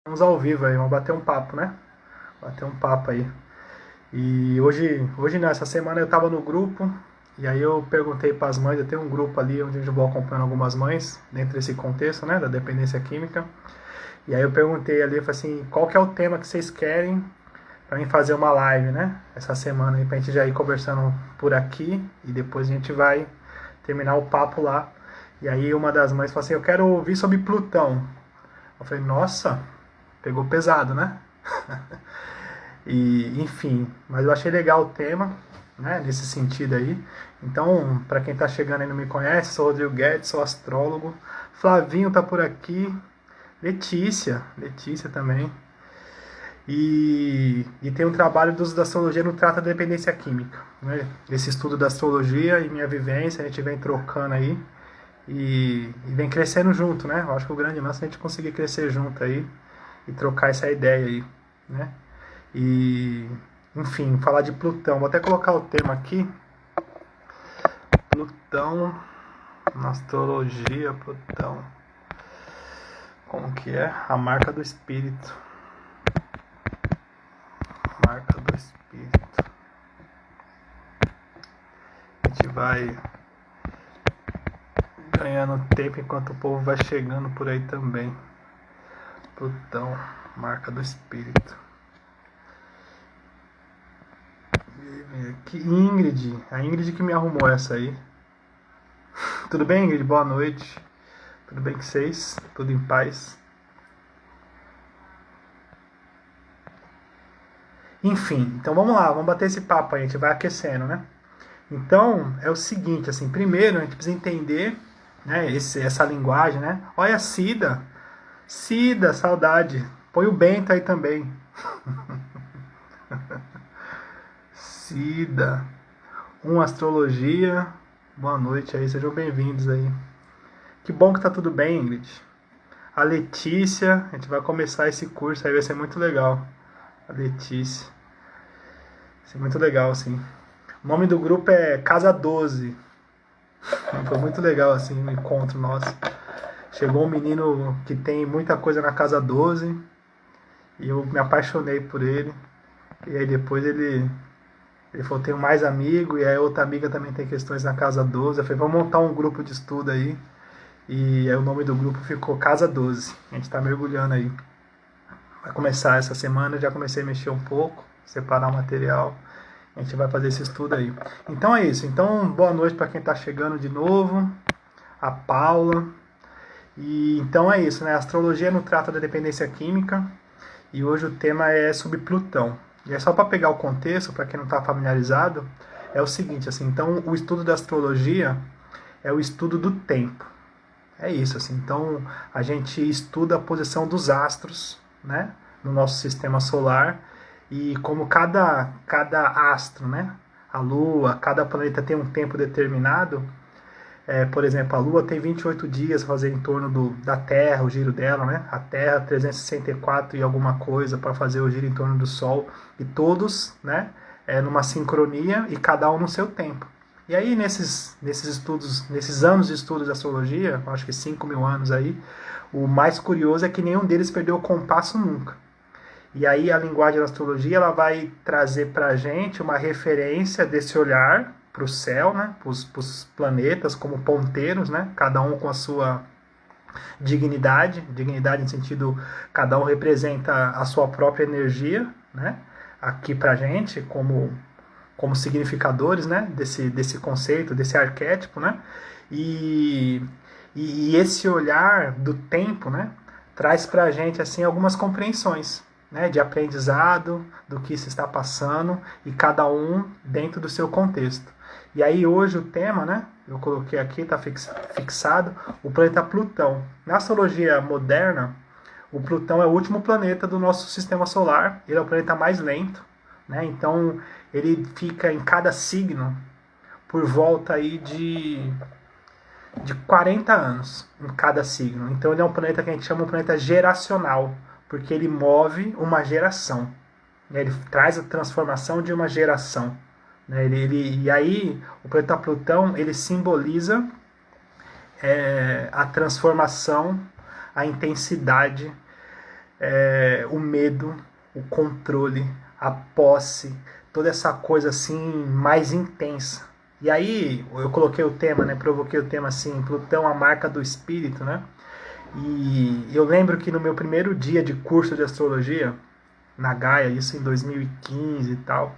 Vamos ao vivo aí, vamos bater um papo, né? Bater um papo aí. E hoje não, essa semana eu tava no grupo, e aí eu perguntei para as mães, eu tenho um grupo ali onde eu vou acompanhando algumas mães, dentro desse contexto, né, da dependência química. E aí eu perguntei ali, eu falei assim, qual que é o tema que vocês querem para mim fazer uma live, né? Essa semana aí, pra gente já ir conversando por aqui, e depois a gente vai terminar o papo lá. E aí uma das mães falou assim, eu quero ouvir sobre Plutão. Eu falei, nossa, pegou pesado, né? E, enfim, mas eu achei legal o tema, né, nesse sentido aí. Então, para quem está chegando e não me conhece, sou Rodrigo Guedes, sou astrólogo. Flavinho tá por aqui, Letícia também. E tem um trabalho do uso da astrologia no Trata da Dependência Química. Né? Esse estudo da astrologia e minha vivência, a gente vem trocando aí e vem crescendo junto, né? Eu acho que o grande lance é a gente conseguir crescer junto aí e trocar essa ideia aí, né? E, enfim, falar de Plutão. Vou até colocar o tema aqui. Plutão, na astrologia, Plutão. Como que é? A marca do espírito. Marca do espírito. A gente vai ganhando tempo enquanto o povo vai chegando por aí também. Plutão, marca do espírito. Aqui, Ingrid. A Ingrid que me arrumou essa aí. Tudo bem, Ingrid? Boa noite. Tudo bem com vocês? Tudo em paz? Enfim, então vamos lá, vamos bater esse papo aí, a gente vai aquecendo, né? Então, é o seguinte, assim, primeiro a gente precisa entender, né, essa linguagem, né? Olha a Cida, saudade. Põe o Bento aí também. Cida, astrologia. Boa noite aí, sejam bem-vindos aí. Que bom que tá tudo bem, Ingrid. A Letícia, a gente vai começar esse curso aí, vai ser muito legal. A Letícia. Vai ser muito legal, assim. O nome do grupo é Casa 12. Foi muito legal, assim, o encontro nosso. Chegou um menino que tem muita coisa na Casa 12 e eu me apaixonei por ele. E aí depois ele falou, tenho mais amigo, e aí outra amiga também tem questões na Casa 12. Eu falei, vamos montar um grupo de estudo aí. E aí o nome do grupo ficou Casa 12. A gente tá mergulhando aí. Vai começar essa semana, já comecei a mexer um pouco, separar o material. A gente vai fazer esse estudo aí. Então é isso. Então, boa noite para quem está chegando de novo. A Paula. E então é isso, né? A astrologia não trata da dependência química. E hoje o tema é sobre Plutão. E é só para pegar o contexto, para quem não está familiarizado, é o seguinte, assim, então o estudo da astrologia é o estudo do tempo. É isso, assim. Então a gente estuda a posição dos astros, né, no nosso sistema solar e como cada astro, né, a Lua, cada planeta tem um tempo determinado. Por exemplo, a Lua tem 28 dias para fazer em torno da Terra, o giro dela, né? A Terra 364 e alguma coisa para fazer o giro em torno do Sol. E todos, né? Numa sincronia e cada um no seu tempo. E aí, nesses estudos, nesses anos de estudos de astrologia, acho que 5.000 anos aí, o mais curioso é que nenhum deles perdeu o compasso nunca. E aí a linguagem da astrologia ela vai trazer para a gente uma referência desse olhar para o céu, né, para os planetas como ponteiros, né, cada um com a sua dignidade no sentido cada um representa a sua própria energia, né, aqui para a gente como significadores, né, desse conceito, desse arquétipo, né, e, e esse olhar do tempo, né, traz para a gente assim algumas compreensões, né, de aprendizado do que se está passando e cada um dentro do seu contexto. E aí hoje o tema, né, eu coloquei aqui, está fixado, o planeta Plutão. Na astrologia moderna, o Plutão é o último planeta do nosso sistema solar, ele é o planeta mais lento, né, então ele fica em cada signo por volta aí de 40 anos em cada signo. Então ele é um planeta que a gente chama de planeta geracional, porque ele move uma geração. Ele traz a transformação de uma geração. E aí o planeta Plutão ele simboliza a transformação, a intensidade o medo, o controle, a posse, toda essa coisa assim mais intensa. E aí eu coloquei o tema, né? Provoquei o tema assim, Plutão, a marca do espírito, né? E eu lembro que no meu primeiro dia de curso de astrologia, na Gaia, isso em 2015 e tal,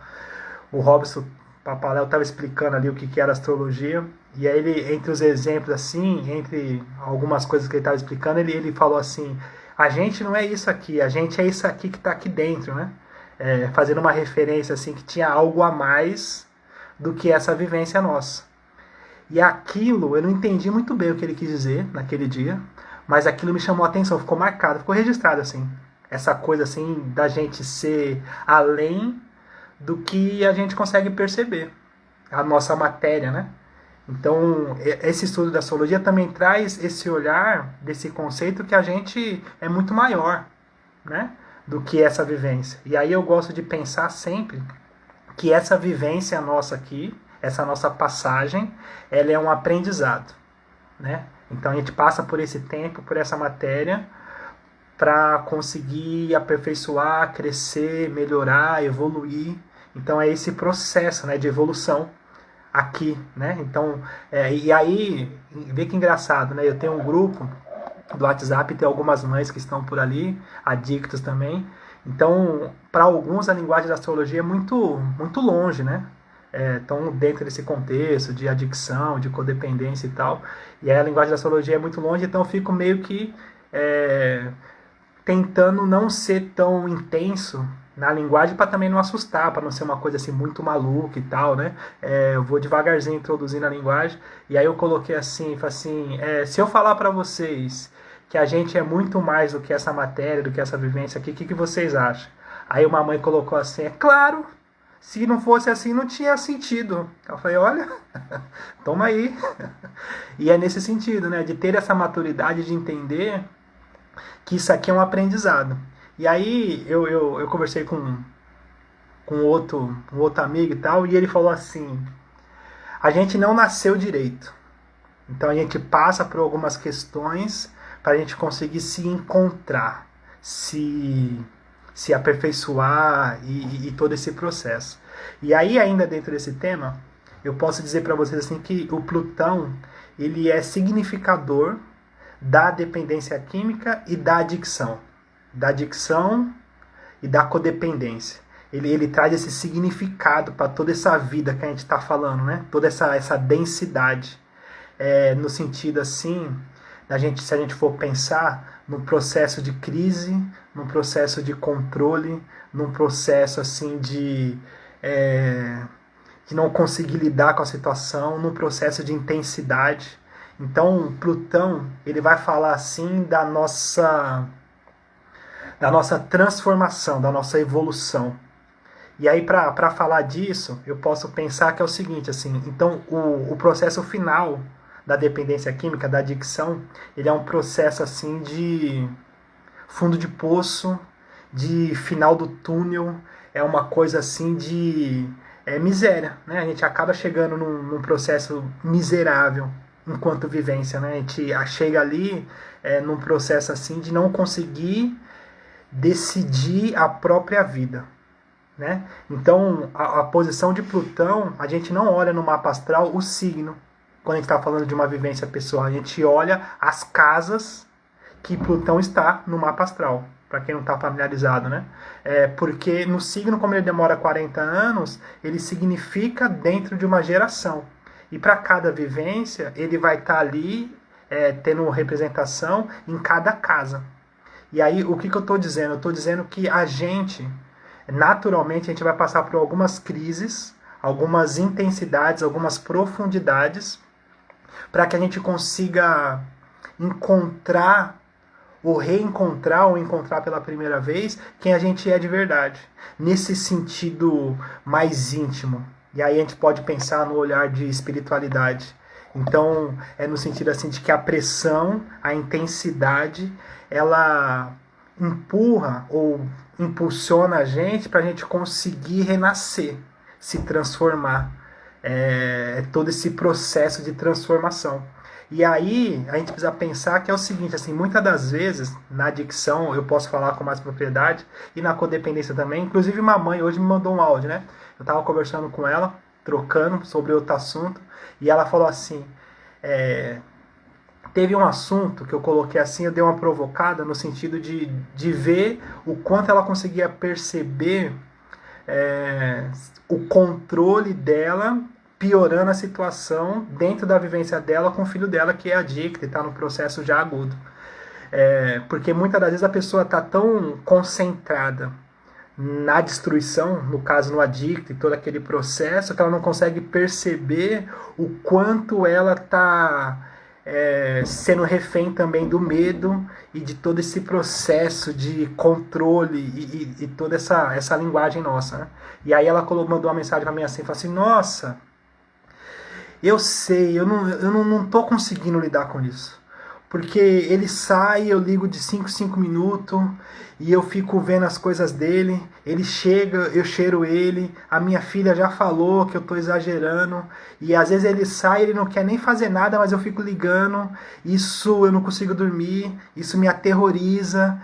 o Robson Papaléu estava explicando ali o que era astrologia. E aí ele, entre os exemplos assim, entre algumas coisas que ele estava explicando, ele falou assim, a gente não é isso aqui, a gente é isso aqui que está aqui dentro, né? Fazendo uma referência assim que tinha algo a mais do que essa vivência nossa. E aquilo, eu não entendi muito bem o que ele quis dizer naquele dia, mas aquilo me chamou a atenção, ficou marcado, ficou registrado assim. Essa coisa assim da gente ser além do que a gente consegue perceber, a nossa matéria, né? Então, esse estudo da astrologia também traz esse olhar desse conceito que a gente é muito maior, né, do que essa vivência. E aí eu gosto de pensar sempre que essa vivência nossa aqui, essa nossa passagem, ela é um aprendizado, né? Então a gente passa por esse tempo, por essa matéria, para conseguir aperfeiçoar, crescer, melhorar, evoluir. Então é esse processo, né, de evolução aqui, né? Então, e aí, vê que engraçado, né? Eu tenho um grupo do WhatsApp, tem algumas mães que estão por ali, adictos também. Então, para alguns a linguagem da astrologia é muito longe, né? Estão dentro desse contexto de adicção, de codependência e tal. E aí a linguagem da astrologia é muito longe, então eu fico meio que tentando não ser tão intenso na linguagem para também não assustar, para não ser uma coisa assim muito maluca e tal, né? Eu vou devagarzinho introduzindo a linguagem e aí eu coloquei assim, se eu falar para vocês que a gente é muito mais do que essa matéria, do que essa vivência aqui, o que vocês acham? Aí uma mãe colocou assim, é claro, se não fosse assim não tinha sentido. Eu falei, olha, toma aí. E é nesse sentido, né, de ter essa maturidade de entender que isso aqui é um aprendizado. E aí eu conversei com um outro amigo e tal, e ele falou assim, a gente não nasceu direito. Então a gente passa por algumas questões para a gente conseguir se encontrar, se aperfeiçoar e todo esse processo. E aí ainda dentro desse tema, eu posso dizer para vocês assim que o Plutão, ele é significador da dependência química e da adicção. Da adicção e da codependência. Ele traz esse significado para toda essa vida que a gente está falando, né? Toda essa densidade. No sentido assim, se a gente for pensar no processo de crise, num processo de controle, num processo assim de não conseguir lidar com a situação, num processo de intensidade. Então, Plutão, ele vai falar assim da nossa transformação, da nossa evolução. E aí, para falar disso, eu posso pensar que é o seguinte, assim, então o processo final da dependência química, da adicção, ele é um processo assim de fundo de poço, de final do túnel, é uma coisa assim de miséria, né? A gente acaba chegando num processo miserável enquanto vivência, né? A gente chega ali num processo assim de não conseguir decidir a própria vida, né? Então, a posição de Plutão, a gente não olha no mapa astral o signo, quando a gente está falando de uma vivência pessoal, a gente olha as casas que Plutão está no mapa astral, para quem não está familiarizado, né? Porque no signo, como ele demora 40 anos, ele significa dentro de uma geração. E para cada vivência, ele vai estar ali tendo representação em cada casa. E aí, o que eu estou dizendo? Eu estou dizendo que a gente, naturalmente, a gente vai passar por algumas crises, algumas intensidades, algumas profundidades, para que a gente consiga encontrar, ou reencontrar, ou encontrar pela primeira vez, quem a gente é de verdade. Nesse sentido mais íntimo. E aí a gente pode pensar no olhar de espiritualidade. Então, é no sentido assim de que a pressão, a intensidade, ela empurra ou impulsiona a gente para a gente conseguir renascer, se transformar. Todo esse processo de transformação. E aí a gente precisa pensar que é o seguinte, assim, muitas das vezes na adicção eu posso falar com mais propriedade e na codependência também. Inclusive uma mãe hoje me mandou um áudio, né? Eu tava conversando com ela, trocando sobre outro assunto, e ela falou assim, teve um assunto que eu coloquei assim, eu dei uma provocada no sentido de ver o quanto ela conseguia perceber o controle dela piorando a situação dentro da vivência dela com o filho dela que é adicto e está no processo já agudo. Porque muitas das vezes a pessoa está tão concentrada na destruição, no caso no adicto e todo aquele processo, que ela não consegue perceber o quanto ela está sendo refém também do medo e de todo esse processo de controle e toda essa linguagem nossa, né? E aí ela mandou uma mensagem para mim assim, falou assim, nossa, eu sei, eu não tô conseguindo lidar com isso. Porque ele sai, eu ligo de 5 minutos e eu fico vendo as coisas dele. Ele chega, eu cheiro ele. A minha filha já falou que eu tô exagerando. E às vezes ele sai, ele não quer nem fazer nada, mas eu fico ligando. Isso eu não consigo dormir. Isso me aterroriza.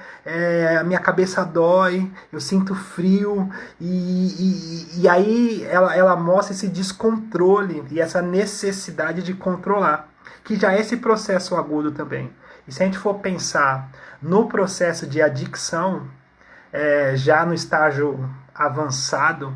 A minha cabeça dói. Eu sinto frio. E aí ela mostra esse descontrole e essa necessidade de controlar, que já é esse processo agudo também. E se a gente for pensar no processo de adicção, já no estágio avançado,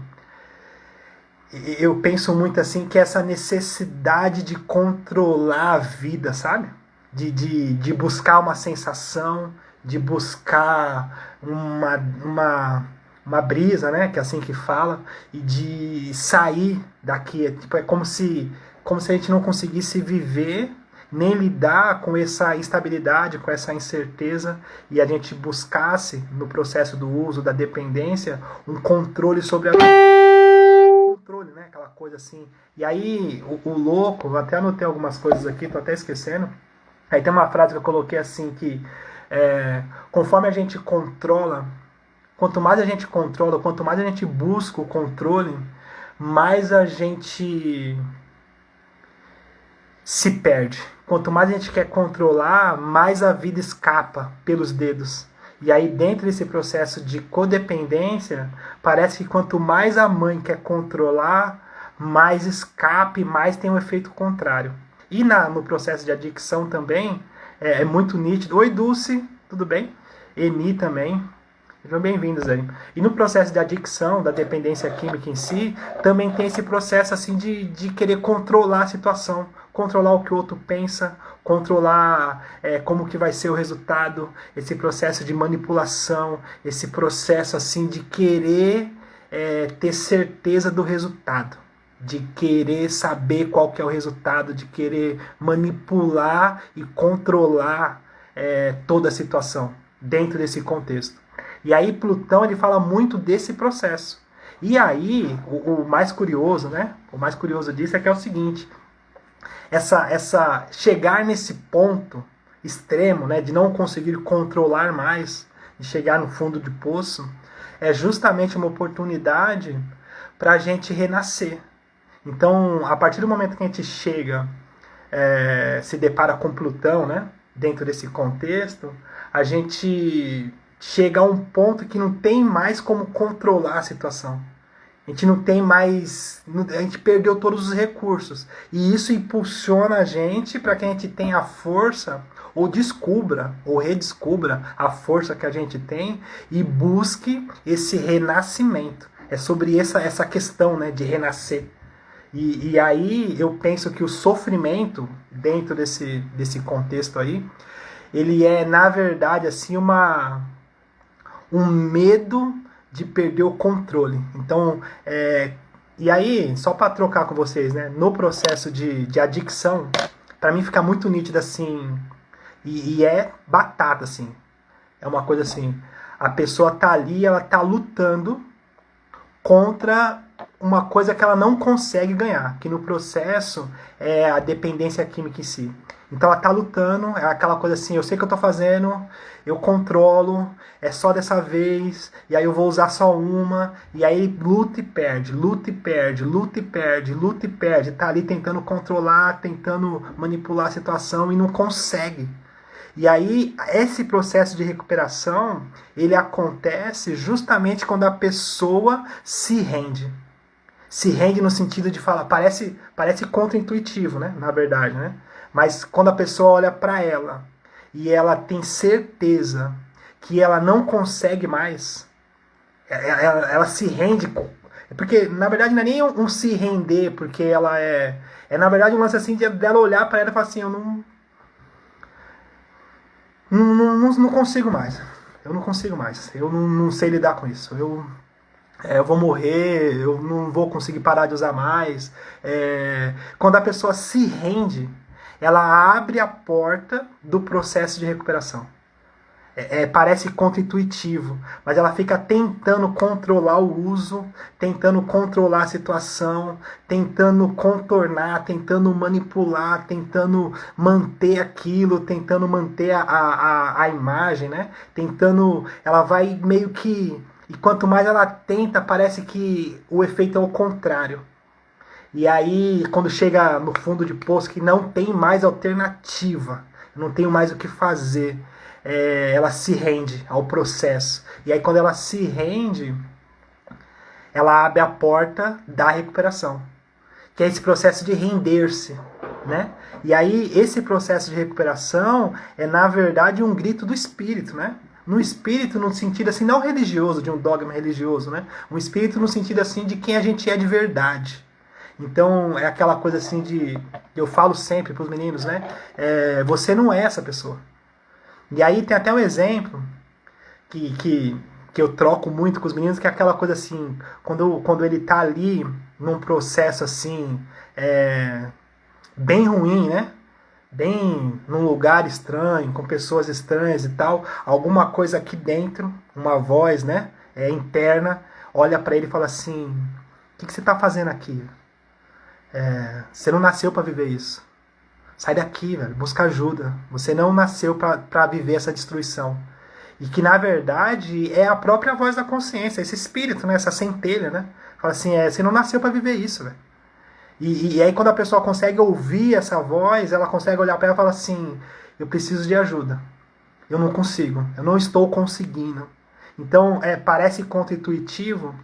eu penso muito assim que essa necessidade de controlar a vida, sabe? De buscar uma sensação, de buscar uma brisa, né? Que é assim que fala, e de sair daqui. É como se a gente não conseguisse viver nem lidar com essa instabilidade, com essa incerteza, e a gente buscasse, no processo do uso, da dependência, um controle sobre a controle, né? Aquela coisa assim. E aí, o louco, eu até anotei algumas coisas aqui, tô até esquecendo. Aí tem uma frase que eu coloquei assim, que conforme a gente controla, quanto mais a gente controla, quanto mais a gente busca o controle, mais a gente se perde. Quanto mais a gente quer controlar, mais a vida escapa pelos dedos. E aí, dentro desse processo de codependência, parece que quanto mais a mãe quer controlar, mais escape, mais tem um efeito contrário. E no processo de adicção também, é muito nítido. Oi, Dulce, tudo bem? Eni também. Sejam bem-vindos aí. E no processo de adicção, da dependência química em si, também tem esse processo assim de querer controlar a situação, controlar o que o outro pensa, controlar como que vai ser o resultado, esse processo de manipulação, esse processo assim de querer ter certeza do resultado, de querer saber qual que é o resultado, de querer manipular e controlar toda a situação dentro desse contexto. E aí Plutão ele fala muito desse processo. E aí, o mais curioso, né? O mais curioso disso é que é o seguinte: essa chegar nesse ponto extremo, né, de não conseguir controlar mais, de chegar no fundo de poço, é justamente uma oportunidade para a gente renascer. Então, a partir do momento que a gente chega, se depara com Plutão, né, dentro desse contexto, a gente chega a um ponto que não tem mais como controlar a situação. A gente não tem mais... A gente perdeu todos os recursos. E isso impulsiona a gente para que a gente tenha a força, ou descubra, ou redescubra a força que a gente tem e busque esse renascimento. É sobre essa questão, né, de renascer. E aí eu penso que o sofrimento, dentro desse contexto aí, ele é, na verdade, assim, um medo de perder o controle. Então, e aí, só para trocar com vocês, né, no processo de adicção, para mim fica muito nítido assim, e é batata, assim. É uma coisa assim, a pessoa tá ali, ela tá lutando contra uma coisa que ela não consegue ganhar, que no processo é a dependência química em si. Então ela tá lutando, é aquela coisa assim, eu sei o que eu tô fazendo, eu controlo, é só dessa vez, e aí eu vou usar só uma, e aí luta e perde, luta e perde, luta e perde, luta e perde, tá ali tentando controlar, tentando manipular a situação e não consegue. E aí, esse processo de recuperação, ele acontece justamente quando a pessoa se rende. Se rende no sentido de falar, parece contra-intuitivo, né? Na verdade, né? Mas quando a pessoa olha para ela e ela tem certeza que ela não consegue mais, ela se rende. Porque, na verdade, não é nem um se render, porque ela é. É, na verdade, um lance assim dela olhar para ela e falar assim: eu não consigo mais. Eu não consigo mais. Eu não sei lidar com isso. Eu vou morrer, eu não vou conseguir parar de usar mais. Quando a pessoa se rende, ela abre a porta do processo de recuperação. Parece contra-intuitivo, mas ela fica tentando controlar o uso, tentando controlar a situação, tentando contornar, tentando manipular, tentando manter aquilo, tentando manter a imagem, né? Tentando. Ela vai meio que. E quanto mais ela tenta, parece que o efeito é o contrário. E aí, quando chega no fundo de poço, que não tem mais alternativa, não tenho mais o que fazer, ela se rende ao processo. E aí, quando ela se rende, ela abre a porta da recuperação, que é esse processo de render-se, né? E aí, esse processo de recuperação é, na verdade, um grito do espírito, né? No espírito, no sentido assim, não religioso, de um dogma religioso, né? Um espírito no sentido assim de quem a gente é de verdade. Então, é aquela coisa assim de... Eu falo sempre para os meninos, né? Você não é essa pessoa. E aí tem até um exemplo que eu troco muito com os meninos, que é aquela coisa assim, quando ele tá ali num processo assim, bem ruim, né? Bem num lugar estranho, com pessoas estranhas e tal, alguma coisa aqui dentro, uma voz, né? Interna, olha para ele e fala assim: o que você tá fazendo aqui? Você não nasceu para viver isso. Sai daqui, velho. Busca ajuda. Você não nasceu para viver essa destruição. E que, na verdade, é a própria voz da consciência, esse espírito, né? Essa centelha, né? Fala assim, você não nasceu para viver isso, velho. E aí, quando a pessoa consegue ouvir essa voz, ela consegue olhar para ela e falar assim: eu preciso de ajuda. Eu não consigo. Eu não estou conseguindo. Então, parece contra-intuitivo,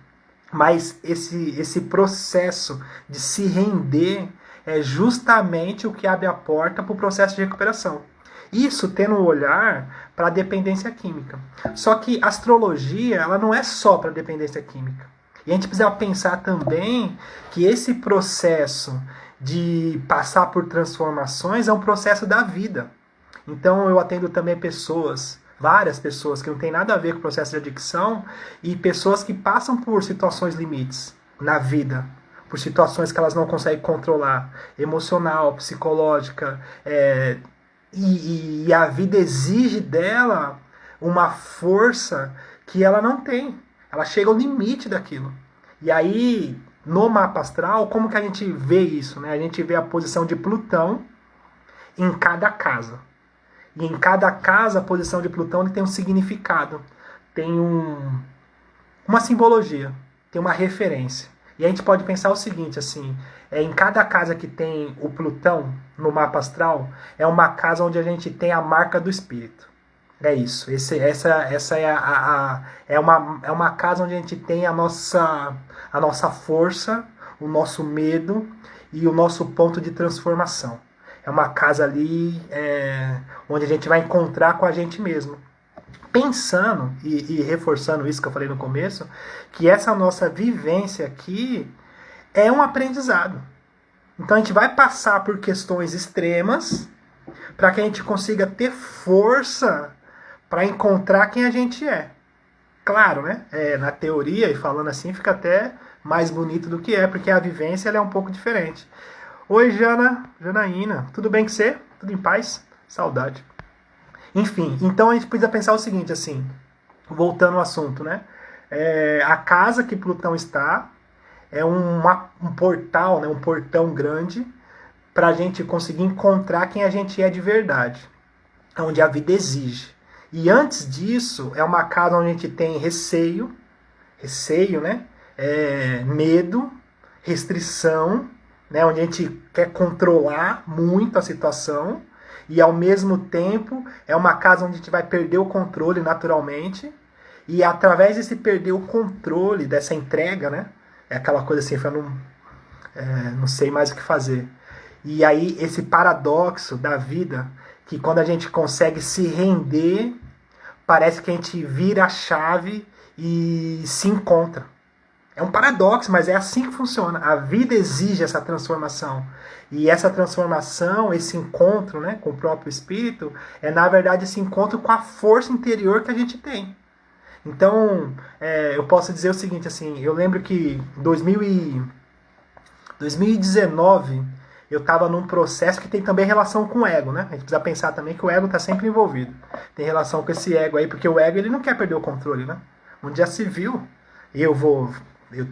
mas esse processo de se render é justamente o que abre a porta para o processo de recuperação. Isso tendo um olhar para a dependência química. Só que a astrologia, ela não é só para dependência química. E a gente precisa pensar também que esse processo de passar por transformações é um processo da vida. Então eu atendo também pessoas, várias pessoas que não tem nada a ver com o processo de adicção, e pessoas que passam por situações limites na vida, por situações que elas não conseguem controlar, emocional, psicológica, e a vida exige dela uma força que ela não tem. Ela chega ao limite daquilo. E aí, no mapa astral, como que a gente vê isso, né? A gente vê a posição de Plutão em cada casa. E em cada casa, a posição de Plutão ele tem um significado, tem uma simbologia, tem uma referência. E a gente pode pensar o seguinte, assim, em cada casa que tem o Plutão no mapa astral, é uma casa onde a gente tem a marca do espírito. É isso. Essa é uma casa onde a gente tem a nossa força, o nosso medo e o nosso ponto de transformação. É uma casa ali onde a gente vai encontrar com a gente mesmo. Pensando e reforçando isso que eu falei no começo, que essa nossa vivência aqui é um aprendizado. Então a gente vai passar por questões extremas para que a gente consiga ter força para encontrar quem a gente é. Claro, né? Na teoria, e falando assim, fica até mais bonito do que porque a vivência ela é um pouco diferente. Oi, Janaína, tudo bem com você? Tudo em paz? Saudade. Enfim, então a gente precisa pensar o seguinte, assim, voltando ao assunto, né? A casa que Plutão está é um portal, né, um portão grande para a gente conseguir encontrar quem a gente é de verdade, onde a vida exige. E antes disso, é uma casa onde a gente tem receio, né? Medo, restrição, né? Onde a gente quer controlar muito a situação, e ao mesmo tempo é uma casa onde a gente vai perder o controle naturalmente, e através desse perder o controle, dessa entrega, né? É aquela coisa assim, eu não sei mais o que fazer. E aí esse paradoxo da vida, que quando a gente consegue se render, parece que a gente vira a chave e se encontra. É um paradoxo, mas é assim que funciona. A vida exige essa transformação. E essa transformação, esse encontro, né, com o próprio espírito, é na verdade esse encontro com a força interior que a gente tem. Então, eu posso dizer o seguinte, assim, eu lembro que em 2019 eu estava num processo que tem também relação com o ego, né? A gente precisa pensar também que o ego está sempre envolvido. Tem relação com esse ego aí, porque o ego ele não quer perder o controle, né? Onde já se viu, eu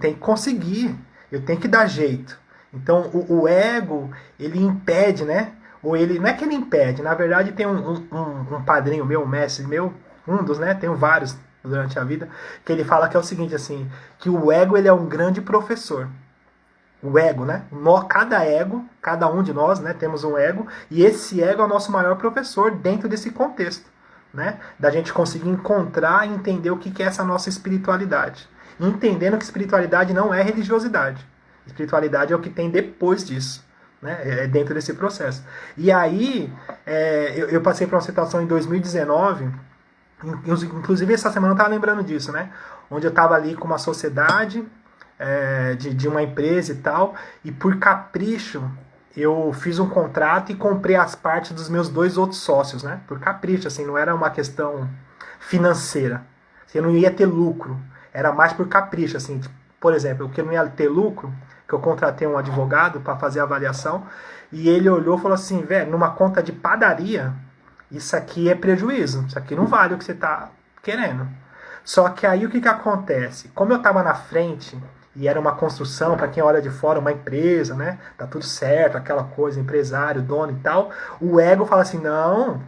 tenho que conseguir, eu tenho que dar jeito. Então o ego, ele impede, né? Ou ele, não é que ele impede, na verdade tem um padrinho meu, um mestre meu, um dos, né? Tenho vários durante a vida, que ele fala que é o seguinte, assim, que o ego ele é um grande professor. O ego, né? Cada um de nós, né, temos um ego, e esse ego é o nosso maior professor dentro desse contexto, né? Da gente conseguir encontrar e entender o que é essa nossa espiritualidade. Entendendo que espiritualidade não é religiosidade. Espiritualidade é o que tem depois disso, né? É dentro desse processo. E aí, eu passei por uma situação em 2019, inclusive essa semana eu estava lembrando disso, né? Onde eu estava ali com uma sociedade, de uma empresa e tal, e por capricho eu fiz um contrato e comprei as partes dos meus 2 outros sócios, né? Por capricho, assim, não era uma questão financeira. Assim, eu não ia ter lucro, era mais por capricho, assim. Por exemplo, o que eu não ia ter lucro, que eu contratei um advogado para fazer a avaliação, e ele olhou e falou assim, velho, numa conta de padaria, isso aqui é prejuízo, isso aqui não vale o que você está querendo. Só que aí o que acontece? Como eu estava na frente, e era uma construção, para quem olha de fora, uma empresa, né? Tá tudo certo, aquela coisa, empresário, dono e tal. O ego fala assim, não,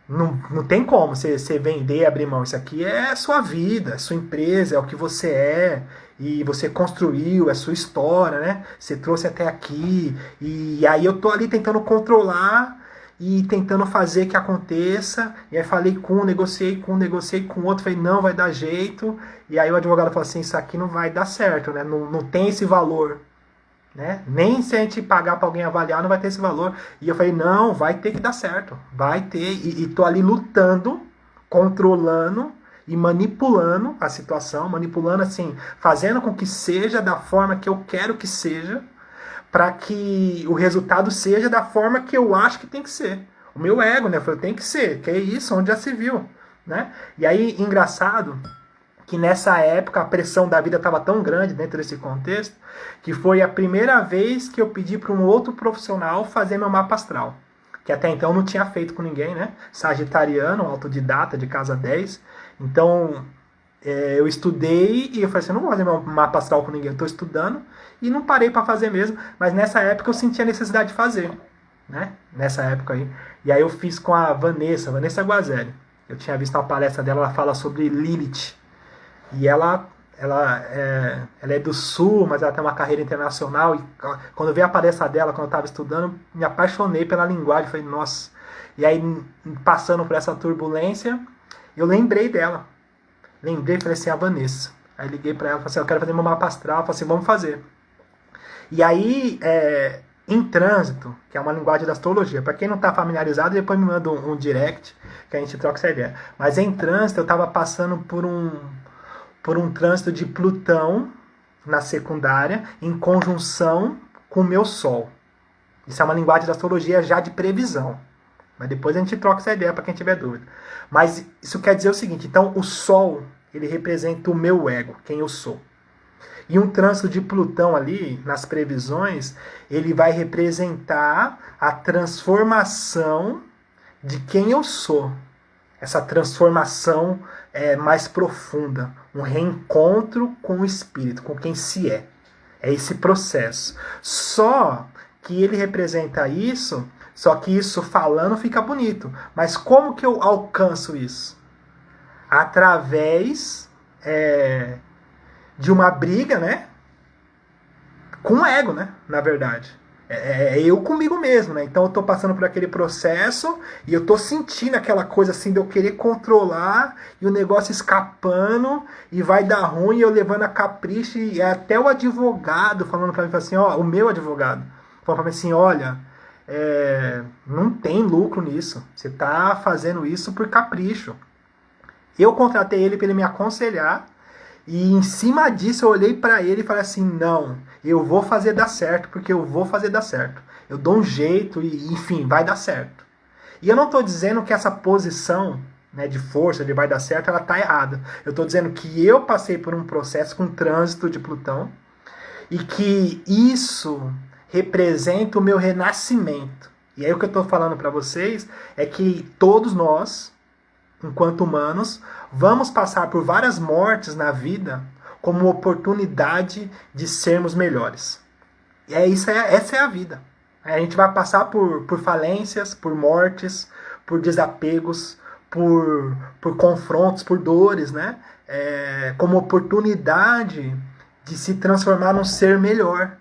não tem como você vender e abrir mão. Isso aqui é a sua vida, é sua empresa, é o que você é. E você construiu, é sua história, né? Você trouxe até aqui. E aí eu tô ali tentando controlar e tentando fazer que aconteça. E aí falei com um, negociei com o outro, falei, não vai dar jeito. E aí o advogado falou assim, isso aqui não vai dar certo, né? Não tem esse valor, né? Nem se a gente pagar para alguém avaliar, não vai ter esse valor. E eu falei, não, vai ter que dar certo, vai ter. E tô ali lutando, controlando e manipulando a situação, manipulando assim, fazendo com que seja da forma que eu quero que seja, para que o resultado seja da forma que eu acho que tem que ser. O meu ego, né? Falei, tem que ser, que é isso, onde já se viu, né? E aí, engraçado que nessa época a pressão da vida estava tão grande dentro desse contexto, que foi a primeira vez que eu pedi para um outro profissional fazer meu mapa astral, que até então eu não tinha feito com ninguém, né? Sagitariano, autodidata de casa 10. Então, eu estudei e eu falei assim, eu não vou fazer meu mapa astral com ninguém, eu estou estudando, e não parei para fazer mesmo, mas nessa época eu senti a necessidade de fazer, né? Nessa época aí. E aí eu fiz com a Vanessa Guazelli. Eu tinha visto uma palestra dela, ela fala sobre Lilith. E ela é do Sul, mas ela tem uma carreira internacional. E quando eu vi a palestra dela, quando eu estava estudando, me apaixonei pela linguagem. Falei, nossa. E aí, passando por essa turbulência, eu lembrei dela. Falei assim, a Vanessa. Aí liguei para ela, falei assim, eu quero fazer meu mapa astral. Falei assim, vamos fazer. E aí, em trânsito, que é uma linguagem da astrologia, para quem não está familiarizado, depois me manda um direct, que a gente troca essa ideia. Mas em trânsito, eu estava passando por um trânsito de Plutão na secundária, em conjunção com o meu Sol. Isso é uma linguagem da astrologia já de previsão. Mas depois a gente troca essa ideia para quem tiver dúvida. Mas isso quer dizer o seguinte, então o Sol, ele representa o meu ego, quem eu sou. E um trânsito de Plutão ali, nas previsões, ele vai representar a transformação de quem eu sou. essa transformação mais profunda, um reencontro com o Espírito, com quem se é. É esse processo. Só que ele representa isso, só que isso falando fica bonito. Mas como que eu alcanço isso? Através de uma briga, né? Com o ego, né? Na verdade. É eu comigo mesmo, né? Então eu tô passando por aquele processo e eu tô sentindo aquela coisa assim de eu querer controlar e o negócio escapando e vai dar ruim e eu levando a capricho e até o advogado falando pra mim assim, ó, o meu advogado falando pra mim assim, olha, não tem lucro nisso, você tá fazendo isso por capricho. Eu contratei ele pra ele me aconselhar e em cima disso eu olhei pra ele e falei assim, não, eu vou fazer dar certo, porque eu vou fazer dar certo. Eu dou um jeito e, enfim, vai dar certo. E eu não estou dizendo que essa posição, né, de força, de vai dar certo, ela está errada. Eu estou dizendo que eu passei por um processo com trânsito de Plutão e que isso representa o meu renascimento. E aí o que eu estou falando para vocês é que todos nós, enquanto humanos, vamos passar por várias mortes na vida como uma oportunidade de sermos melhores. E essa é a vida. A gente vai passar por falências, por mortes, por desapegos, por confrontos, por dores, né? Como oportunidade de se transformar num ser melhor.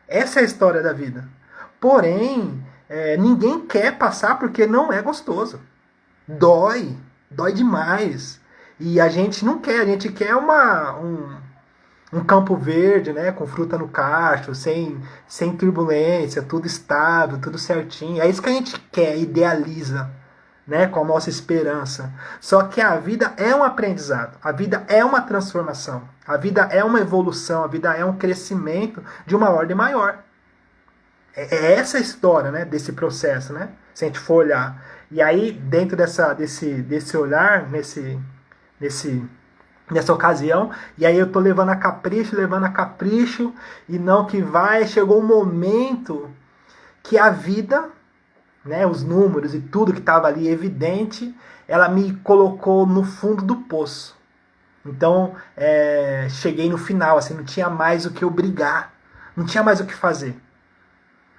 Essa é a história da vida. Porém, ninguém quer passar porque não é gostoso. Dói demais. E a gente não quer, a gente quer um campo verde, né, com fruta no cacho, sem turbulência, tudo estável, tudo certinho. É isso que a gente quer, idealiza, né, com a nossa esperança. Só que a vida é um aprendizado, a vida é uma transformação, a vida é uma evolução, a vida é um crescimento de uma ordem maior. É essa a história, né, desse processo, né, se a gente for olhar. E aí, dentro desse olhar, nessa ocasião, e aí eu tô levando a capricho, e não que vai, chegou um momento que a vida, né, os números e tudo que estava ali evidente, ela me colocou no fundo do poço. Então, cheguei no final, assim, não tinha mais o que eu brigar, não tinha mais o que fazer,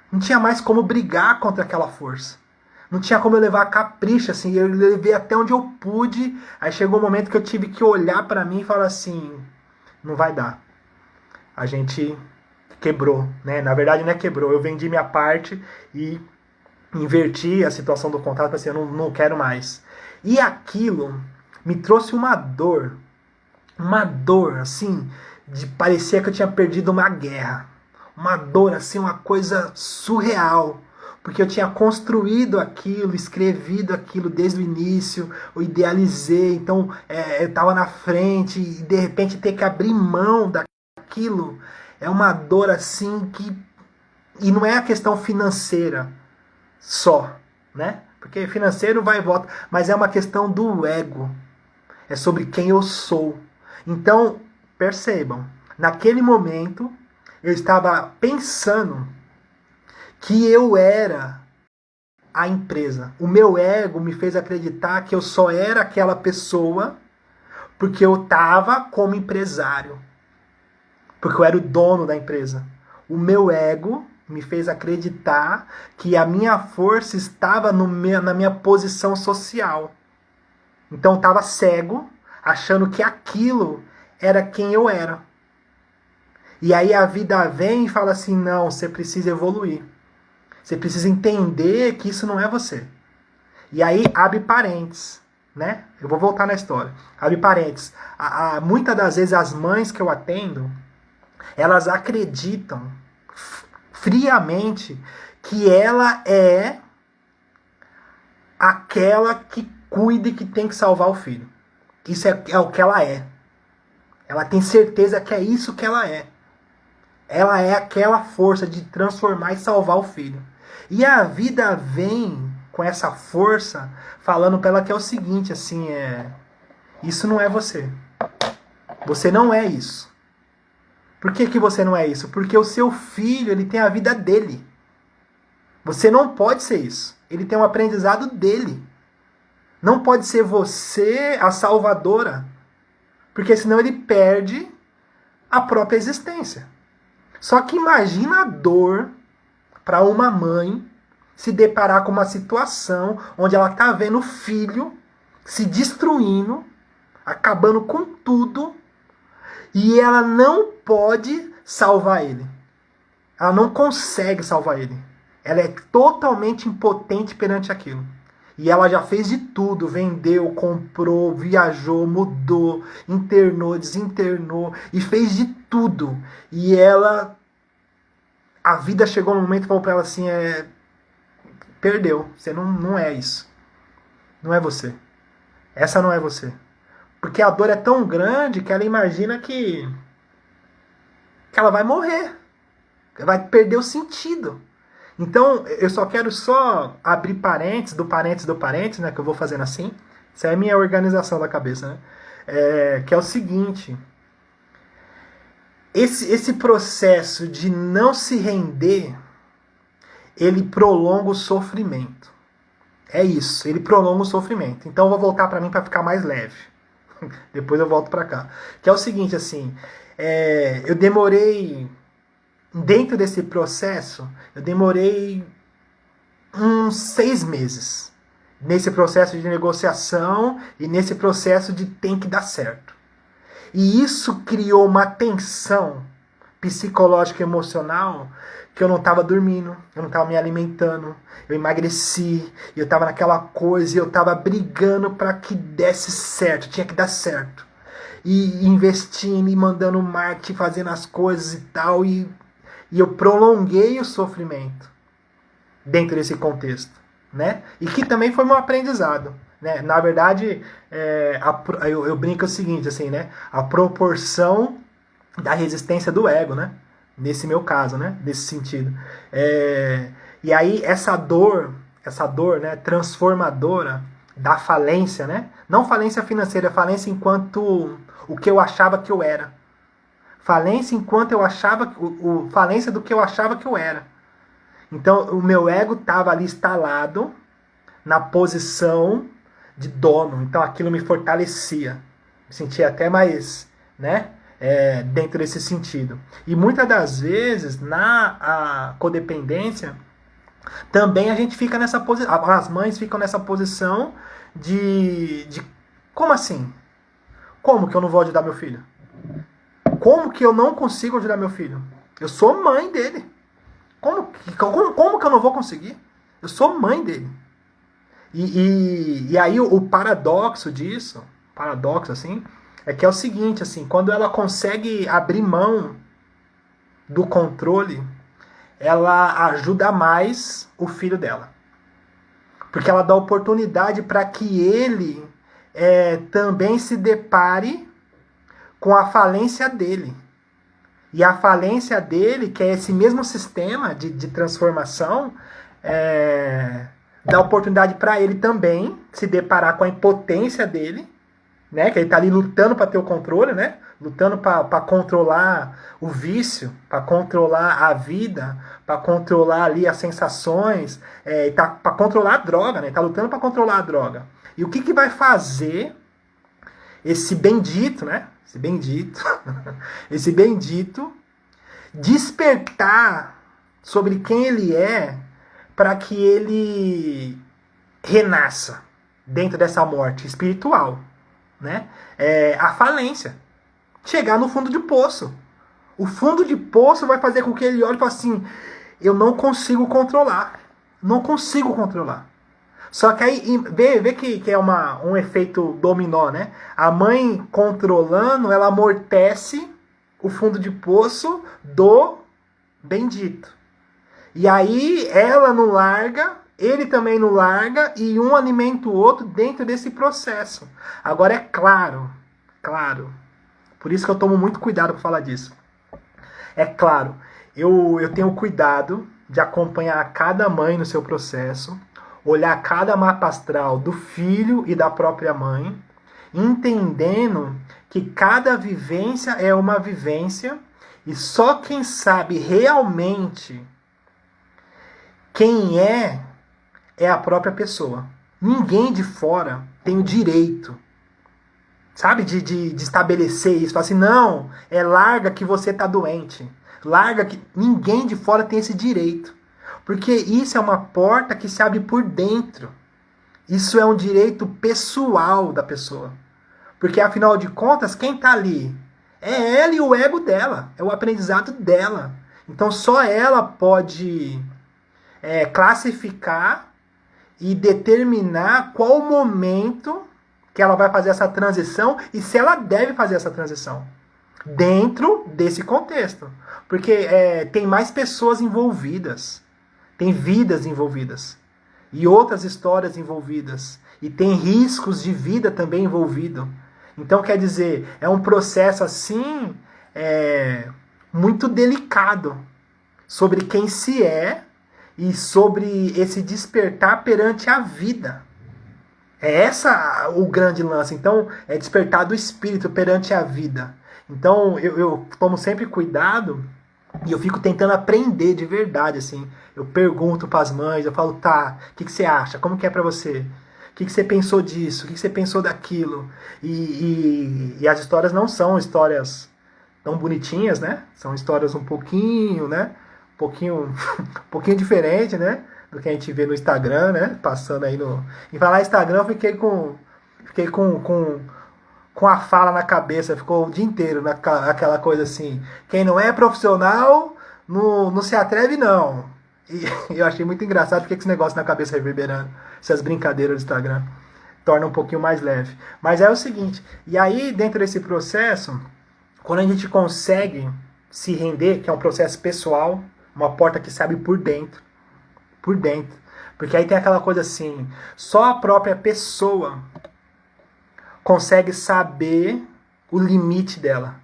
não tinha mais como brigar contra aquela força. Não tinha como eu levar a capricho, assim, eu levei até onde eu pude, aí chegou um momento que eu tive que olhar pra mim e falar assim, não vai dar. A gente quebrou, né? Na verdade não é quebrou, eu vendi minha parte e inverti a situação do contrato, assim, eu não quero mais. E aquilo me trouxe uma dor, assim, de parecer que eu tinha perdido uma guerra. Uma dor, assim, uma coisa surreal. Porque eu tinha construído aquilo, escrevido aquilo desde o início, eu idealizei, então eu estava na frente e de repente ter que abrir mão daquilo é uma dor assim que... E não é a questão financeira só, né? Porque financeiro vai e volta, mas é uma questão do ego, é sobre quem eu sou. Então, percebam, naquele momento eu estava pensando que eu era a empresa. O meu ego me fez acreditar que eu só era aquela pessoa porque eu estava como empresário. Porque eu era o dono da empresa. O meu ego me fez acreditar que a minha força estava na minha posição social. Então eu estava cego, achando que aquilo era quem eu era. E aí a vida vem e fala assim, não, você precisa evoluir. Você precisa entender que isso não é você. E aí abre parênteses, né? Eu vou voltar na história. Abre parênteses. Muitas das vezes as mães que eu atendo, elas acreditam friamente que ela é aquela que cuida e que tem que salvar o filho. Isso é o que ela é. Ela tem certeza que é isso que ela é. Ela é aquela força de transformar e salvar o filho. E a vida vem com essa força falando para ela que é o seguinte, assim, isso não é você. Você não é isso. Por que você não é isso? Porque o seu filho, ele tem a vida dele. Você não pode ser isso. Ele tem um aprendizado dele. Não pode ser você a salvadora, porque senão ele perde a própria existência. Só que imagina a dor para uma mãe se deparar com uma situação onde ela está vendo o filho se destruindo, acabando com tudo, e ela não pode salvar ele. Ela não consegue salvar ele. Ela é totalmente impotente perante aquilo. E ela já fez de tudo, vendeu, comprou, viajou, mudou, internou, desinternou e fez de tudo. E ela, a vida chegou no momento e falou para ela assim, perdeu, você não é isso. Não é você. Essa não é você. Porque a dor é tão grande que ela imagina que ela vai morrer. Vai perder o sentido. Então, eu só quero abrir parênteses, do parênteses, né, que eu vou fazendo assim. Essa é a minha organização da cabeça, né? Que é o seguinte. Esse processo de não se render, ele prolonga o sofrimento. É isso, ele prolonga o sofrimento. Então, eu vou voltar para mim para ficar mais leve. Depois eu volto para cá. Que é o seguinte, assim, eu demorei... Dentro desse processo, eu demorei uns 6 meses. Nesse processo de negociação e nesse processo de tem que dar certo. E isso criou uma tensão psicológica e emocional que eu não estava dormindo, eu não estava me alimentando, eu emagreci, eu estava naquela coisa e eu estava brigando para que desse certo, tinha que dar certo. E investindo e mandando marketing, fazendo as coisas e tal, e eu prolonguei o sofrimento dentro desse contexto, né? E que também foi um aprendizado, né? Na verdade, eu brinco o seguinte, assim, né? A proporção da resistência do ego, né? Nesse meu caso, né? Nesse sentido. E aí essa dor, né? Transformadora da falência, né? Não falência financeira, falência enquanto o que eu achava que eu era. Falência enquanto eu achava... falência do que eu achava que eu era. Então, o meu ego estava ali instalado na posição de dono. Então, aquilo me fortalecia. Me sentia até mais, né? Dentro desse sentido. E muitas das vezes, na codependência, também a gente fica nessa posição... As mães ficam nessa posição de... Como assim? Como que eu não vou ajudar meu filho? Como que eu não consigo ajudar meu filho? Eu sou mãe dele. Como que eu não vou conseguir? Eu sou mãe dele. E aí o paradoxo disso, assim, é que é o seguinte, assim, quando ela consegue abrir mão do controle, ela ajuda mais o filho dela. Porque ela dá oportunidade para que ele também se depare com a falência dele. E a falência dele, que é esse mesmo sistema de transformação, dá oportunidade para ele também se deparar com a impotência dele, né? Que ele está ali lutando para ter o controle, né? Lutando para controlar o vício, para controlar a vida, para controlar ali as sensações, para controlar a droga, né? Está lutando para controlar a droga. E o que vai fazer esse bendito, né? Esse bendito despertar sobre quem ele é para que ele renasça dentro dessa morte espiritual, né? A falência. Chegar no fundo de poço. O fundo de poço vai fazer com que ele olhe e fale assim, eu não consigo controlar. Não consigo controlar. Só que aí, vê que é um efeito dominó, né? A mãe controlando, ela amortece o fundo de poço do bendito. E aí, ela não larga, ele também não larga, e um alimenta o outro dentro desse processo. Agora, é claro, por isso que eu tomo muito cuidado para falar disso. É claro, eu tenho cuidado de acompanhar cada mãe no seu processo, olhar cada mapa astral do filho e da própria mãe, entendendo que cada vivência é uma vivência e só quem sabe realmente quem é a própria pessoa. Ninguém de fora tem o direito, sabe, de estabelecer isso. Falar assim, não, larga que você tá doente. Larga que... Ninguém de fora tem esse direito. Porque isso é uma porta que se abre por dentro. Isso é um direito pessoal da pessoa. Porque, afinal de contas, quem tá ali? É ela e o ego dela. É o aprendizado dela. Então, só ela pode classificar e determinar qual o momento que ela vai fazer essa transição e se ela deve fazer essa transição dentro desse contexto. Porque tem mais pessoas envolvidas, tem vidas envolvidas e outras histórias envolvidas e tem riscos de vida também envolvido. Então, quer dizer, é um processo assim muito delicado sobre quem se é e sobre esse despertar perante a vida. É essa o grande lance. Então, é despertar do espírito perante a vida. Então, eu tomo sempre cuidado e eu fico tentando aprender de verdade, assim. Eu pergunto para as mães, eu falo, tá, o que você acha? Como que é para você? O que você pensou disso? O que você pensou daquilo? E as histórias não são histórias tão bonitinhas, né? São histórias um pouquinho, né? Um pouquinho diferente, né? Do que a gente vê no Instagram, né? Passando aí no... Em falar Instagram, eu fiquei com a fala na cabeça, ficou o dia inteiro naquela coisa assim, quem não é profissional não se atreve não. E eu achei muito engraçado porque esse negócio na cabeça reverberando, essas brincadeiras do Instagram, torna um pouquinho mais leve. Mas é o seguinte, e aí dentro desse processo, quando a gente consegue se render, que é um processo pessoal, uma porta que se abre por dentro, porque aí tem aquela coisa assim, só a própria pessoa consegue saber o limite dela.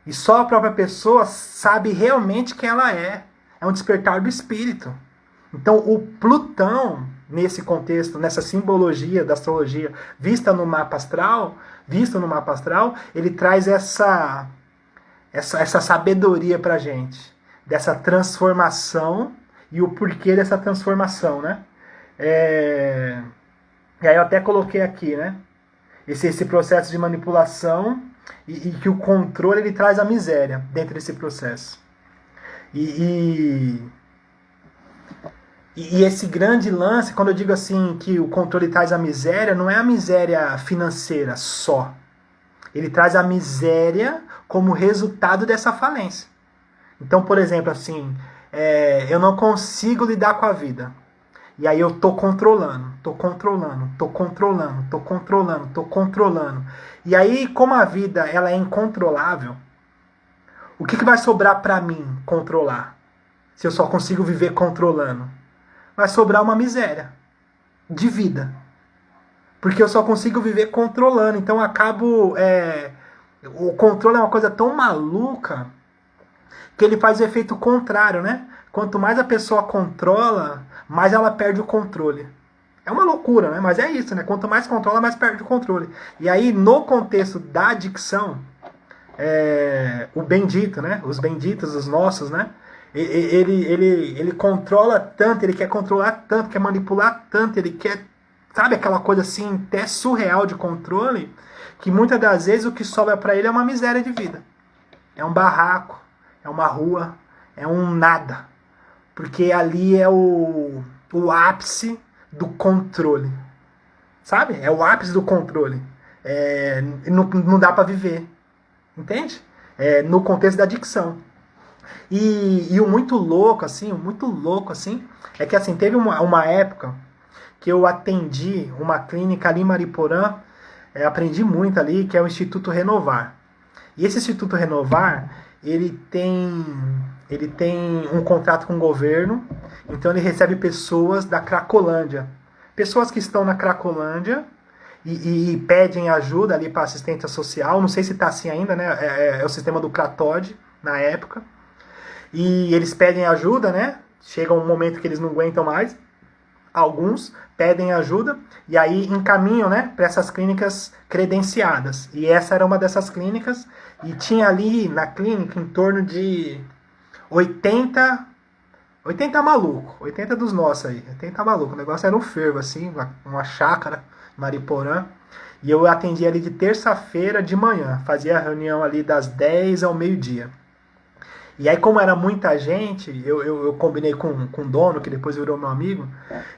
E só a própria pessoa sabe realmente quem ela é. É um despertar do espírito. Então, o Plutão, nesse contexto, nessa simbologia da astrologia, visto no mapa astral, ele traz essa sabedoria pra gente. Dessa transformação e o porquê dessa transformação, né? E aí eu até coloquei aqui, né? Esse processo de manipulação e que o controle ele traz a miséria dentro desse processo. E esse grande lance, quando eu digo assim que o controle traz a miséria, não é a miséria financeira só. Ele traz a miséria como resultado dessa falência. Então, por exemplo, assim, eu não consigo lidar com a vida. E aí eu tô controlando. E aí, como a vida ela é incontrolável, o que vai sobrar para mim controlar? Se eu só consigo viver controlando? Vai sobrar uma miséria de vida. Porque eu só consigo viver controlando. Então eu acabo... o controle é uma coisa tão maluca que ele faz o efeito contrário, né? Quanto mais a pessoa controla, mais ela perde o controle. É uma loucura, né? Mas é isso, né? Quanto mais controla, mais perde o controle. E aí, no contexto da adicção, o bendito, né? Os benditos, os nossos, né? Ele controla tanto, ele quer controlar tanto, quer manipular tanto, ele quer, sabe, aquela coisa assim, até surreal de controle, que muitas das vezes o que sobra para ele é uma miséria de vida. É um barraco, é uma rua, é um nada. Porque ali é o ápice do controle. Sabe? É o ápice do controle. Não dá para viver. Entende? No contexto da adicção. E o muito louco, assim, é que assim, teve uma época que eu atendi uma clínica ali em Mariporã, aprendi muito ali, que é o Instituto Renovar. E esse Instituto Renovar, ele tem um contrato com o governo, então ele recebe pessoas da Cracolândia. Pessoas que estão na Cracolândia e pedem ajuda ali para assistência social. Não sei se está assim ainda, né? É o sistema do Cratod, na época. E eles pedem ajuda, né? Chega um momento que eles não aguentam mais. Alguns pedem ajuda e aí encaminham, né, para essas clínicas credenciadas. E essa era uma dessas clínicas e tinha ali na clínica em torno de 80 80 maluco, 80 dos nossos aí, 80 maluco. O negócio era um fervo, assim, uma chácara, Mariporã. E eu atendia ali de terça-feira de manhã, fazia a reunião ali das 10 ao meio-dia. E aí, como era muita gente, eu combinei com o dono, que depois virou meu amigo,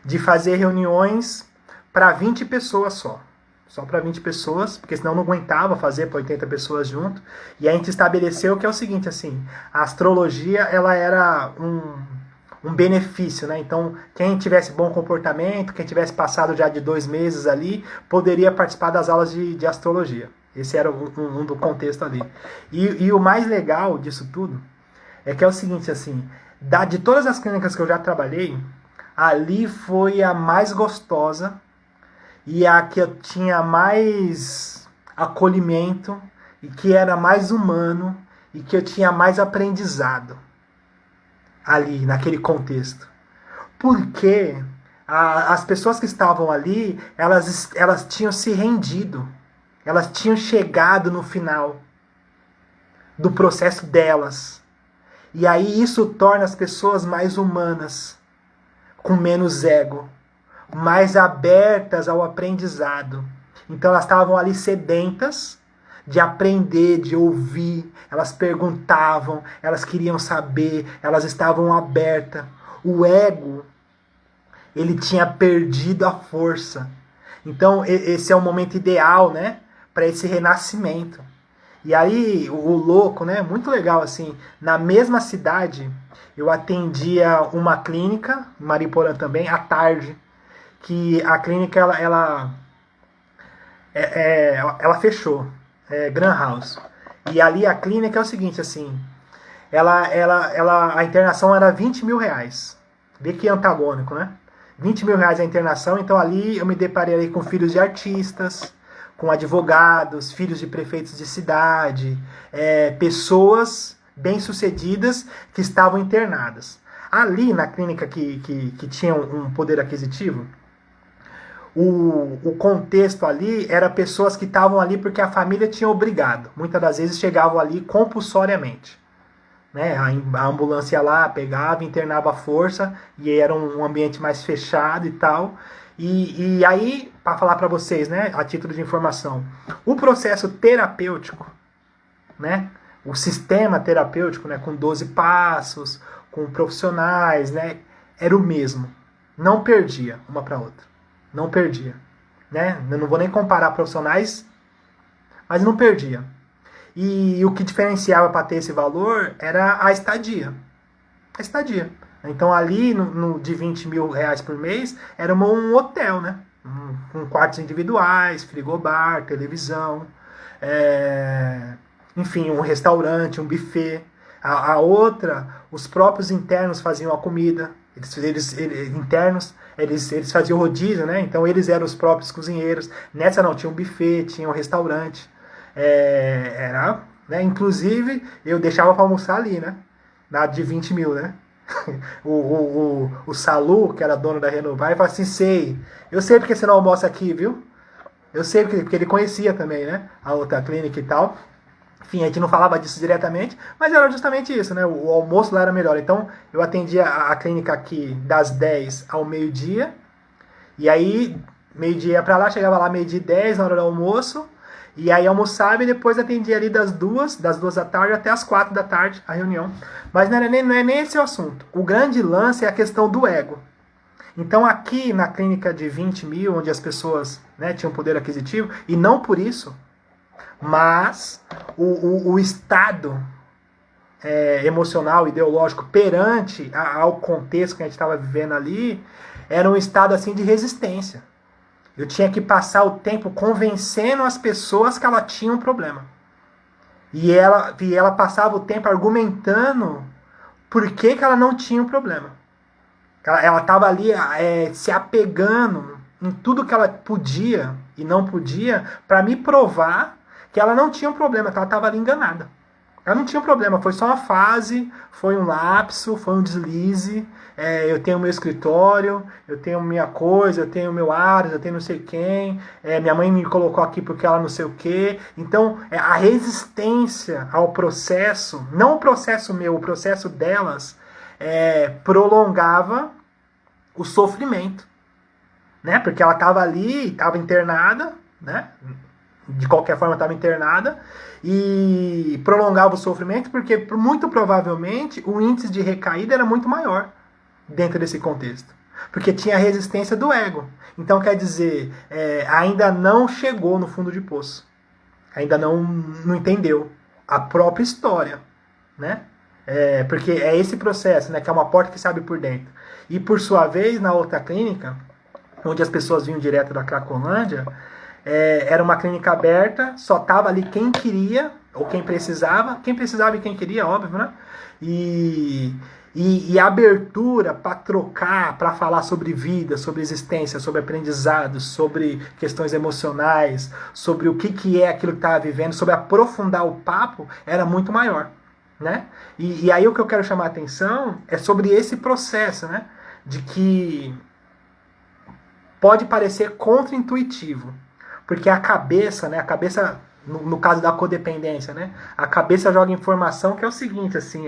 de fazer reuniões para 20 pessoas só. Só para 20 pessoas, porque senão não aguentava fazer para 80 pessoas junto. E a gente estabeleceu que é o seguinte, assim, a astrologia, ela era um benefício, né? Então, quem tivesse bom comportamento, quem tivesse passado já de 2 meses ali, poderia participar das aulas de astrologia. Esse era um do contexto ali. E o mais legal disso tudo é que é o seguinte, assim, de todas as clínicas que eu já trabalhei, ali foi a mais gostosa e a que eu tinha mais acolhimento e que era mais humano e que eu tinha mais aprendizado ali, naquele contexto. Porque as pessoas que estavam ali, elas tinham se rendido, elas tinham chegado no final do processo delas. E aí isso torna as pessoas mais humanas, com menos ego, mais abertas ao aprendizado. Então elas estavam ali sedentas de aprender, de ouvir, elas perguntavam, elas queriam saber, elas estavam abertas. O ego, ele tinha perdido a força. Então esse é o momento ideal, né, para esse renascimento. E aí, o louco, né? Muito legal, assim. Na mesma cidade, eu atendia uma clínica, em Mariporã também, à tarde. Que a clínica, ela fechou. Gran House. E ali a clínica é o seguinte, assim. A internação era 20 mil reais. Vê que antagônico, né? 20 mil reais a internação. Então ali eu me deparei ali com filhos de artistas, com advogados, filhos de prefeitos de cidade, pessoas bem-sucedidas que estavam internadas. Ali na clínica que tinha um poder aquisitivo, o contexto ali era pessoas que estavam ali porque a família tinha obrigado. Muitas das vezes chegavam ali compulsoriamente. Né? A ambulância ia lá, pegava, internava a força, e era um ambiente mais fechado e tal. E aí, para falar para vocês, né, a título de informação, o processo terapêutico, né, o sistema terapêutico, né, com 12 passos, com profissionais, né, era o mesmo. Não perdia uma para outra. Não perdia. Né? Eu não vou nem comparar profissionais, mas não perdia. E o que diferenciava para ter esse valor era a estadia. A estadia. Então ali, de 20 mil reais por mês, era um hotel, né? Com quartos individuais, frigobar, televisão, enfim, um restaurante, um buffet. A outra, os próprios internos faziam a comida. Eles faziam rodízio, né? Então eles eram os próprios cozinheiros. Nessa não, tinha um buffet, tinha um restaurante. Né? Inclusive, eu deixava para almoçar ali, né? Na de 20 mil, né? o Salu, que era dono da Renovar, ele falou assim: eu sei porque você não almoça aqui, viu? Eu sei porque ele conhecia também, né? A outra clínica e tal. Enfim, a gente não falava disso diretamente, mas era justamente isso, né? O almoço lá era melhor. Então, eu atendia a clínica aqui das 10 ao meio-dia, e aí, meio-dia ia pra lá, chegava lá meio-dia e 10 na hora do almoço, e aí almoçava e depois atendia ali das 2 da tarde até as 4 da tarde a reunião. Mas não é nem esse o assunto. O grande lance é a questão do ego. Então aqui na clínica de 20 mil, onde as pessoas, né, tinham poder aquisitivo, e não por isso, mas o estado emocional, ideológico perante ao contexto que a gente estava vivendo ali, era um estado assim de resistência. Eu tinha que passar o tempo convencendo as pessoas que ela tinha um problema. E ela passava o tempo argumentando por que ela não tinha um problema. Ela estava ali se apegando em tudo que ela podia e não podia para me provar que ela não tinha um problema, que ela estava ali enganada. Ela não tinha um problema, foi só uma fase, foi um lapso, foi um deslize. Eu tenho meu escritório, eu tenho minha coisa, eu tenho meu Ares, eu tenho não sei quem, minha mãe me colocou aqui porque ela não sei o quê. Então, a resistência ao processo, não o processo meu, o processo delas, prolongava o sofrimento, né? Porque ela estava ali, estava internada, né? De qualquer forma estava internada, e prolongava o sofrimento porque muito provavelmente o índice de recaída era muito maior dentro desse contexto. Porque tinha a resistência do ego. Então, quer dizer, ainda não chegou no fundo de poço. Ainda não entendeu a própria história, né? Porque é esse processo, né? Que é uma porta que se abre por dentro. E, por sua vez, na outra clínica, onde as pessoas vinham direto da Cracolândia, era uma clínica aberta, só tava ali quem queria, ou quem precisava e quem queria, óbvio, né? E a abertura para trocar, para falar sobre vida, sobre existência, sobre aprendizado, sobre questões emocionais, sobre o que é aquilo que estava vivendo, sobre aprofundar o papo, era muito maior, né? E aí o que eu quero chamar a atenção é sobre esse processo, né? De que pode parecer contra-intuitivo, porque a cabeça, né? A cabeça, no caso da codependência, né? A cabeça joga informação que é o seguinte, assim,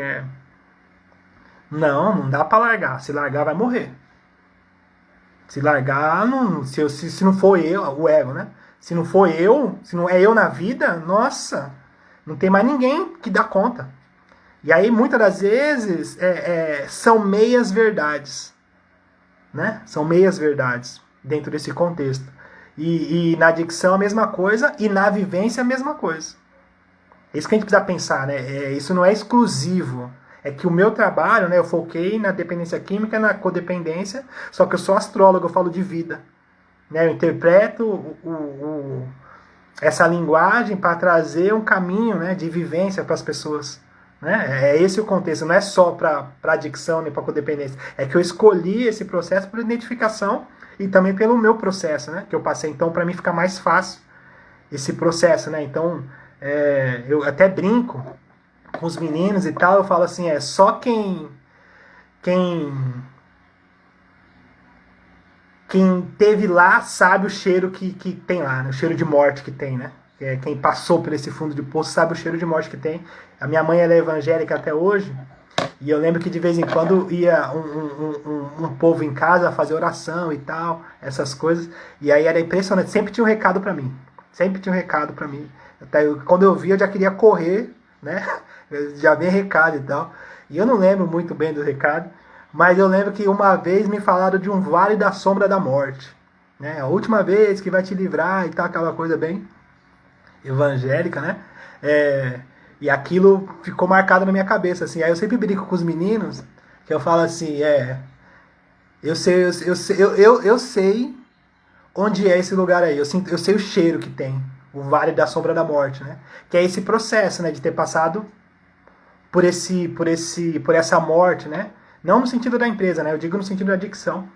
não dá pra largar. Se largar, vai morrer. Se largar, se não for eu, o ego, né? Se não for eu, se não é eu na vida, nossa, não tem mais ninguém que dá conta. E aí, muitas das vezes, são meias verdades, né? São meias verdades dentro desse contexto. E na adicção a mesma coisa, e na vivência a mesma coisa. É isso que a gente precisa pensar, né? Isso não é exclusivo. É que o meu trabalho, né, eu foquei na dependência química, na codependência, só que eu sou astrólogo, eu falo de vida. Né? Eu interpreto essa linguagem para trazer um caminho, né, de vivência para as pessoas. Né? É esse o contexto, não é só para adicção nem para codependência. É que eu escolhi esse processo por identificação e também pelo meu processo, né, que eu passei. Então, para mim fica mais fácil esse processo. Né? Então, eu até brinco com os meninos e tal, eu falo assim, só quem teve lá sabe o cheiro que tem lá, né? O cheiro de morte que tem, né? Quem passou por esse fundo de poço sabe o cheiro de morte que tem. A minha mãe, ela é evangélica até hoje, e eu lembro que de vez em quando ia um povo em casa fazer oração e tal, essas coisas, e aí era impressionante, sempre tinha um recado pra mim, quando eu via eu já queria correr, né? Já vem recado e tal. E eu não lembro muito bem do recado, mas eu lembro que uma vez me falaram de um vale da sombra da morte, né? A última vez que vai te livrar e tal, aquela coisa bem evangélica, né? E aquilo ficou marcado na minha cabeça, assim. Aí eu sempre brinco com os meninos, que eu falo assim, eu sei onde é esse lugar aí. Eu sei o cheiro que tem, o vale da sombra da morte, né? Que é esse processo, né, de ter passado por essa morte, né? Não no sentido da empresa, né? Eu digo no sentido da adicção,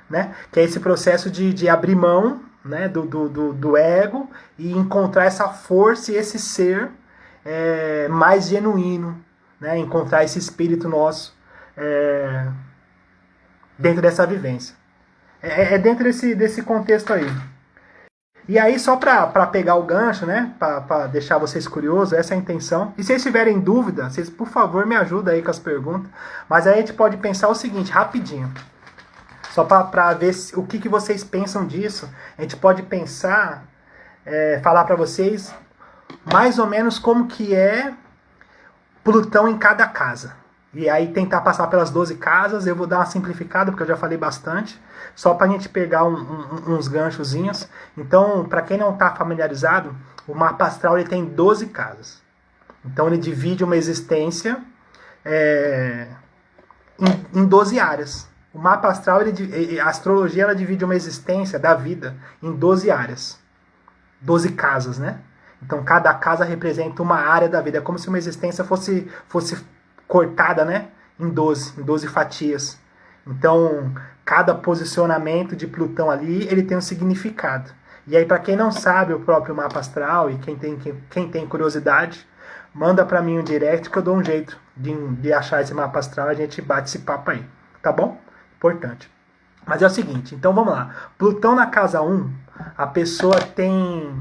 né? Que é esse processo de abrir mão, né, do ego e encontrar essa força e esse ser mais genuíno, né? Encontrar esse espírito nosso dentro dessa vivência. Dentro desse contexto aí. E aí, só para pegar o gancho, né, para deixar vocês curiosos, essa é a intenção. E se vocês tiverem dúvida, vocês, por favor, me ajudem aí com as perguntas. Mas aí a gente pode pensar o seguinte, rapidinho. Só para ver o que vocês pensam disso. A gente pode pensar, falar para vocês mais ou menos como que é Plutão em cada casa. E aí tentar passar pelas 12 casas. Eu vou dar uma simplificada, porque eu já falei bastante. Só para a gente pegar uns ganchozinhos. Então, para quem não está familiarizado, o mapa astral ele tem 12 casas. Então, ele divide uma existência em 12 áreas. O mapa astral, a astrologia, ela divide uma existência da vida em 12 áreas. 12 casas, né? Então, cada casa representa uma área da vida. É como se uma existência fosse cortada, né, em 12 fatias. Então, cada posicionamento de Plutão ali, ele tem um significado. E aí, para quem não sabe o próprio mapa astral e quem tem curiosidade, manda para mim um direct que eu dou um jeito de achar esse mapa astral e a gente bate esse papo aí. Tá bom? Importante. Mas é o seguinte, então vamos lá. Plutão na casa 1, a pessoa tem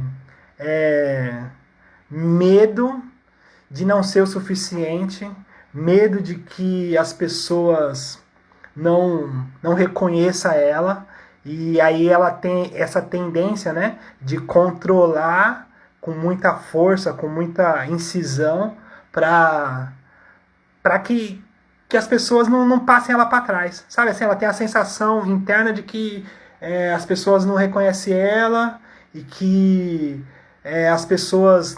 medo de não ser o suficiente, medo de que as pessoas não reconheçam ela, e aí ela tem essa tendência, né, de controlar com muita força, com muita incisão, para que as pessoas não passem ela para trás, sabe? Assim, ela tem a sensação interna de que as pessoas não reconhecem ela e que as pessoas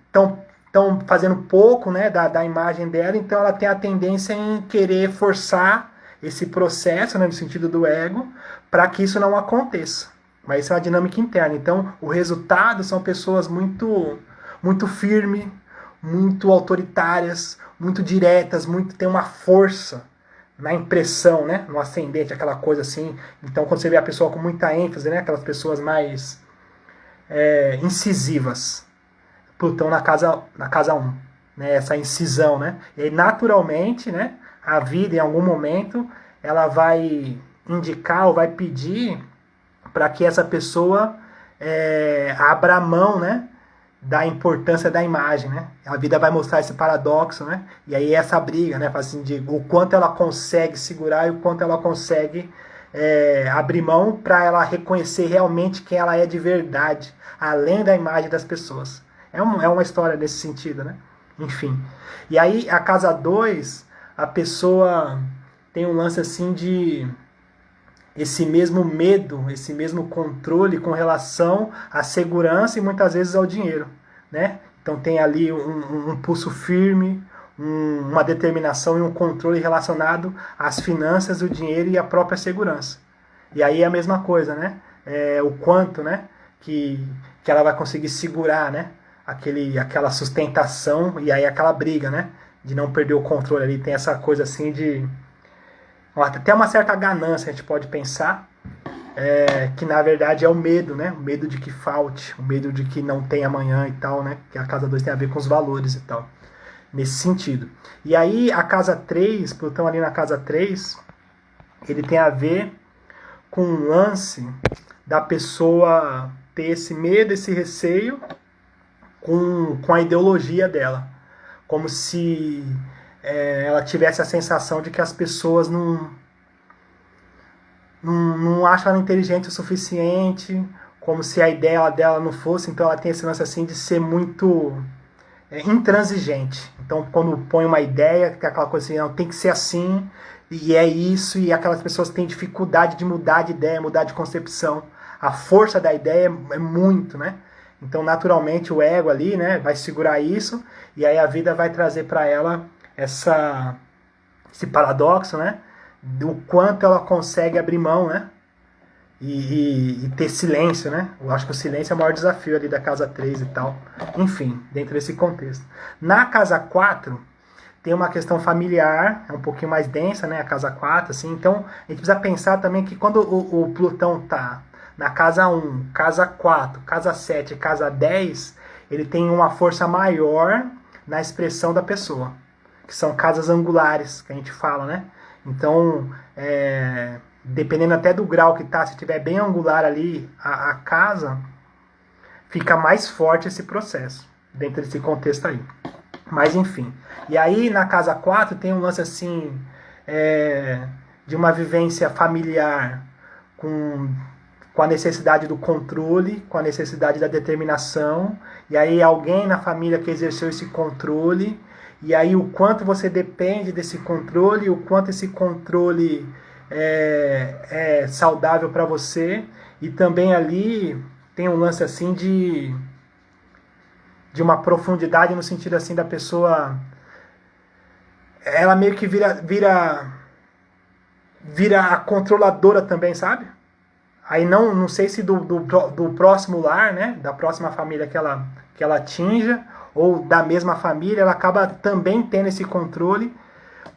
estão fazendo pouco, né, da imagem dela, então ela tem a tendência em querer forçar esse processo, né, no sentido do ego, para que isso não aconteça. Mas isso é uma dinâmica interna. Então, o resultado são pessoas muito firmes, muito autoritárias, muito diretas, tem uma força na impressão, né, no ascendente, aquela coisa assim. Então, quando você vê a pessoa com muita ênfase, né, aquelas pessoas mais incisivas. Plutão na casa 1, né, essa incisão, né? E aí, naturalmente, né, a vida, em algum momento, ela vai indicar ou vai pedir para que essa pessoa abra a mão, né, da importância da imagem, né? A vida vai mostrar esse paradoxo, né? E aí essa briga, né, assim, de o quanto ela consegue segurar e o quanto ela consegue abrir mão para ela reconhecer realmente quem ela é de verdade, além da imagem das pessoas. É uma história nesse sentido, né? Enfim. E aí, a casa 2, a pessoa tem um lance assim de esse mesmo medo, esse mesmo controle com relação à segurança e muitas vezes ao dinheiro, né? Então tem ali um pulso firme, uma determinação e um controle relacionado às finanças, o dinheiro e a própria segurança. E aí é a mesma coisa, né? O quanto, né, que ela vai conseguir segurar, né, aquela sustentação e aí aquela briga, né, de não perder o controle ali. Tem essa coisa assim de até uma certa ganância, a gente pode pensar, que na verdade é o medo, né? O medo de que falte, o medo de que não tenha amanhã e tal, né? Que a casa 2 tem a ver com os valores e tal, nesse sentido. E aí a casa 3, Plutão ali na casa 3, ele tem a ver com um lance da pessoa ter esse medo, esse receio com a ideologia dela. Como se ela tivesse a sensação de que as pessoas não acham ela inteligente o suficiente, como se a ideia dela não fosse. Então ela tem esse lance assim de ser muito intransigente. Então quando põe uma ideia, que é aquela coisa assim, não, tem que ser assim, e é isso, e aquelas pessoas têm dificuldade de mudar de ideia, mudar de concepção. A força da ideia é muito, né? Então, naturalmente, o ego ali, né, vai segurar isso, e aí a vida vai trazer para ela esse paradoxo, né, do quanto ela consegue abrir mão, né, e ter silêncio, né. Eu acho que o silêncio é o maior desafio ali da casa 3 e tal. Enfim, dentro desse contexto. Na casa 4, tem uma questão familiar, é um pouquinho mais densa, né, a casa 4, assim. Então, a gente precisa pensar também que quando o Plutão tá na casa 1, casa 4, casa 7 e casa 10, ele tem uma força maior na expressão da pessoa, que são casas angulares, que a gente fala, né? Então, dependendo até do grau que tá, se tiver bem angular ali a casa, fica mais forte esse processo, dentro desse contexto aí. Mas, enfim. E aí, na casa 4, tem um lance assim, de uma vivência familiar com a necessidade do controle, com a necessidade da determinação, e aí alguém na família que exerceu esse controle, e aí o quanto você depende desse controle, o quanto esse controle é saudável para você, e também ali tem um lance assim de uma profundidade no sentido assim da pessoa, ela meio que vira a controladora também, sabe? Aí não sei se do próximo lar, né, da próxima família que ela atinja, ou da mesma família, ela acaba também tendo esse controle,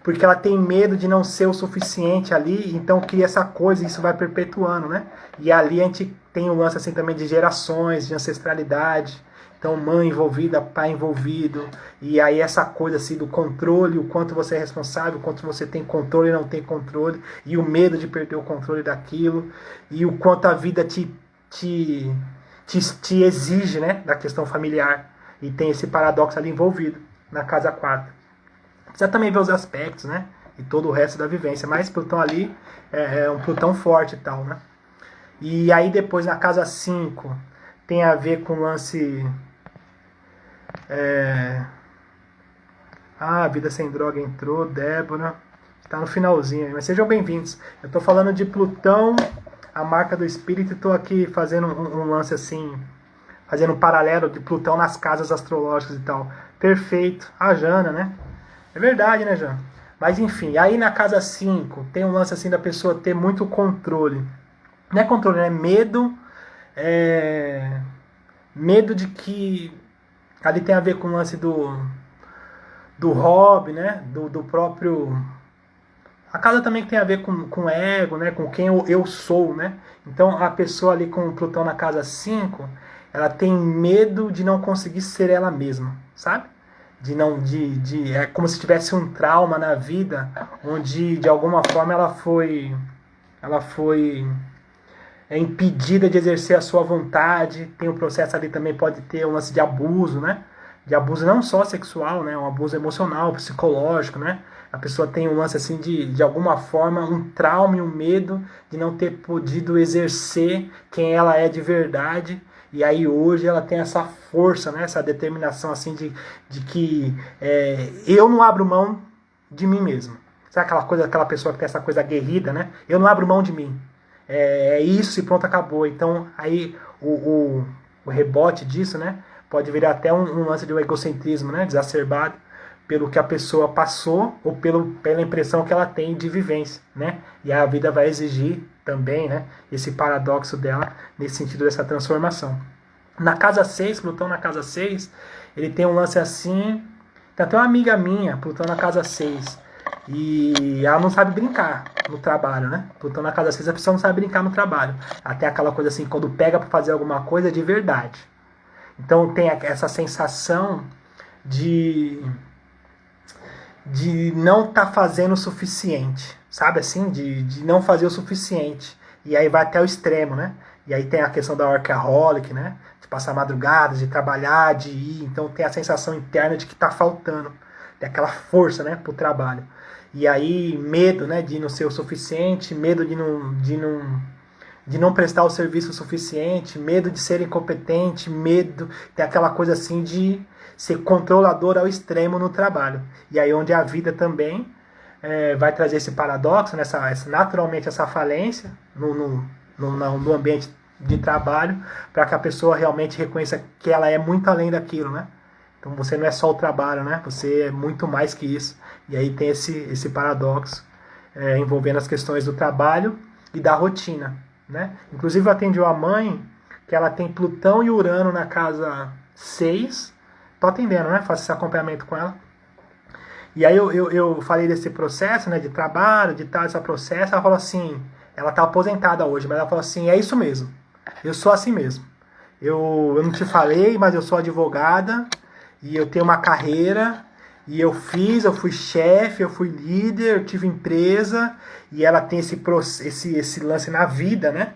porque ela tem medo de não ser o suficiente ali, então cria essa coisa e isso vai perpetuando, né? E ali a gente tem um lance assim também de gerações, de ancestralidade, então mãe envolvida, pai envolvido, e aí essa coisa assim do controle, o quanto você é responsável, o quanto você tem controle e não tem controle, e o medo de perder o controle daquilo, e o quanto a vida te exige, né, da questão familiar, e tem esse paradoxo ali envolvido na casa 4. Precisa também ver os aspectos, né? E todo o resto da vivência. Mas Plutão ali é um Plutão forte e tal, né? E aí depois na casa 5 tem a ver com o lance... a Vida Sem Droga entrou, Débora. Tá no finalzinho aí, mas sejam bem-vindos. Eu tô falando de Plutão, a marca do espírito, e tô aqui fazendo um lance assim, fazendo um paralelo de Plutão nas casas astrológicas e tal. Perfeito. A Jana, né? É verdade, né, Jana? Mas enfim, aí na casa 5 tem um lance assim da pessoa ter muito controle. Não é controle, é medo. Medo de que... Ali tem a ver com o lance do hobby, né? Do próprio... A casa também tem a ver com ego, né? Com quem eu sou, né? Então a pessoa ali com o Plutão na casa 5, ela tem medo de não conseguir ser ela mesma, sabe? É como se tivesse um trauma na vida, onde de alguma forma ela foi impedida de exercer a sua vontade. Tem um processo ali também, pode ter um lance de abuso, né? De abuso não só sexual, né? Um abuso emocional, psicológico, né? A pessoa tem um lance assim de alguma forma, um trauma e um medo de não ter podido exercer quem ela é de verdade. E aí hoje ela tem essa força, né? Essa determinação assim de que eu não abro mão de mim mesmo. Sabe aquela coisa, aquela pessoa que tem essa coisa aguerrida, né? Eu não abro mão de mim. É isso e pronto, acabou. Então aí o rebote disso, né? Pode virar até um lance de um egocentrismo, né? Exacerbado pelo que a pessoa passou ou pela impressão que ela tem de vivência, né? E a vida vai exigir também, né? Esse paradoxo dela nesse sentido dessa transformação. Na casa 6, Plutão na casa 6, ele tem um lance assim... Tem até uma amiga minha, Plutão na casa 6, e ela não sabe brincar no trabalho, né? Plutão na casa 6, a pessoa não sabe brincar no trabalho. Até aquela coisa assim, quando pega para fazer alguma coisa de verdade. Então tem essa sensação de não estar fazendo o suficiente, sabe assim? De não fazer o suficiente. E aí vai até o extremo, né? E aí tem a questão da workaholic, né? De passar madrugadas, de trabalhar, de ir. Então tem a sensação interna de que está faltando. Tem aquela força, né? Pro trabalho. E aí medo, né? De não ser o suficiente, medo de não prestar o serviço suficiente, medo de ser incompetente, medo, tem aquela coisa assim de ser controlador ao extremo no trabalho. E aí onde a vida também vai trazer esse paradoxo, né, naturalmente essa falência no ambiente de trabalho, para que a pessoa realmente reconheça que ela é muito além daquilo, né? Então você não é só o trabalho, né? Você é muito mais que isso. E aí tem esse paradoxo envolvendo as questões do trabalho e da rotina, né? Inclusive eu atendi uma mãe que ela tem Plutão e Urano na casa 6. Tô atendendo, né? Faço esse acompanhamento com ela. E aí eu falei desse processo, né? De trabalho, de tal, esse processo. Ela falou assim, ela tá aposentada hoje, mas ela falou assim, é isso mesmo. Eu sou assim mesmo. Eu não te falei, mas eu sou advogada e eu tenho uma carreira e eu fui chefe, eu fui líder, eu tive empresa, e ela tem esse lance na vida, né?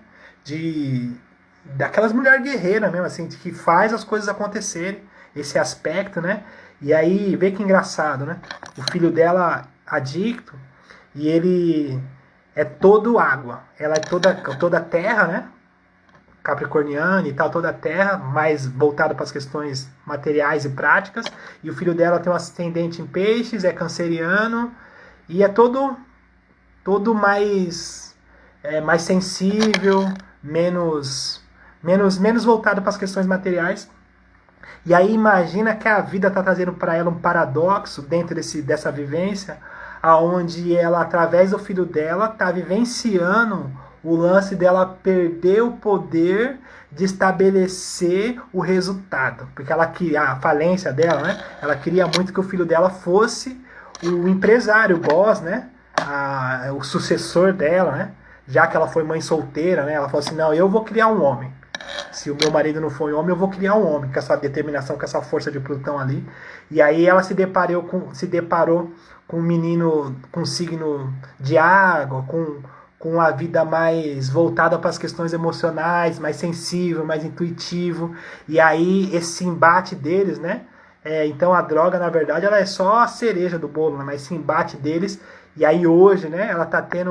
Daquelas mulheres guerreiras mesmo, assim, que faz as coisas acontecerem, esse aspecto, né? E aí, vê que engraçado, né? O filho dela, adicto, e ele é todo água. Ela é toda terra, né? Capricorniana e tal, toda a terra, mais voltada para as questões materiais e práticas. E o filho dela tem um ascendente em peixes, é canceriano, e é todo mais sensível, menos voltado para as questões materiais. E aí imagina que a vida está trazendo para ela um paradoxo dentro dessa vivência, aonde ela, através do filho dela, está vivenciando o lance dela perder o poder de estabelecer o resultado. Porque ela queria, a falência dela, né? Ela queria muito que o filho dela fosse o empresário, o boss, né? O sucessor dela, né? Já que ela foi mãe solteira, né? Ela falou assim, não, eu vou criar um homem. Se o meu marido não for um homem, eu vou criar um homem, com essa determinação, com essa força de Plutão ali. E aí ela se deparou com um menino com signo de água, com a vida mais voltada para as questões emocionais, mais sensível, mais intuitivo. E aí esse embate deles, né? Então a droga, na verdade, ela é só a cereja do bolo, né? Mas esse embate deles. E aí hoje, né, ela tá tendo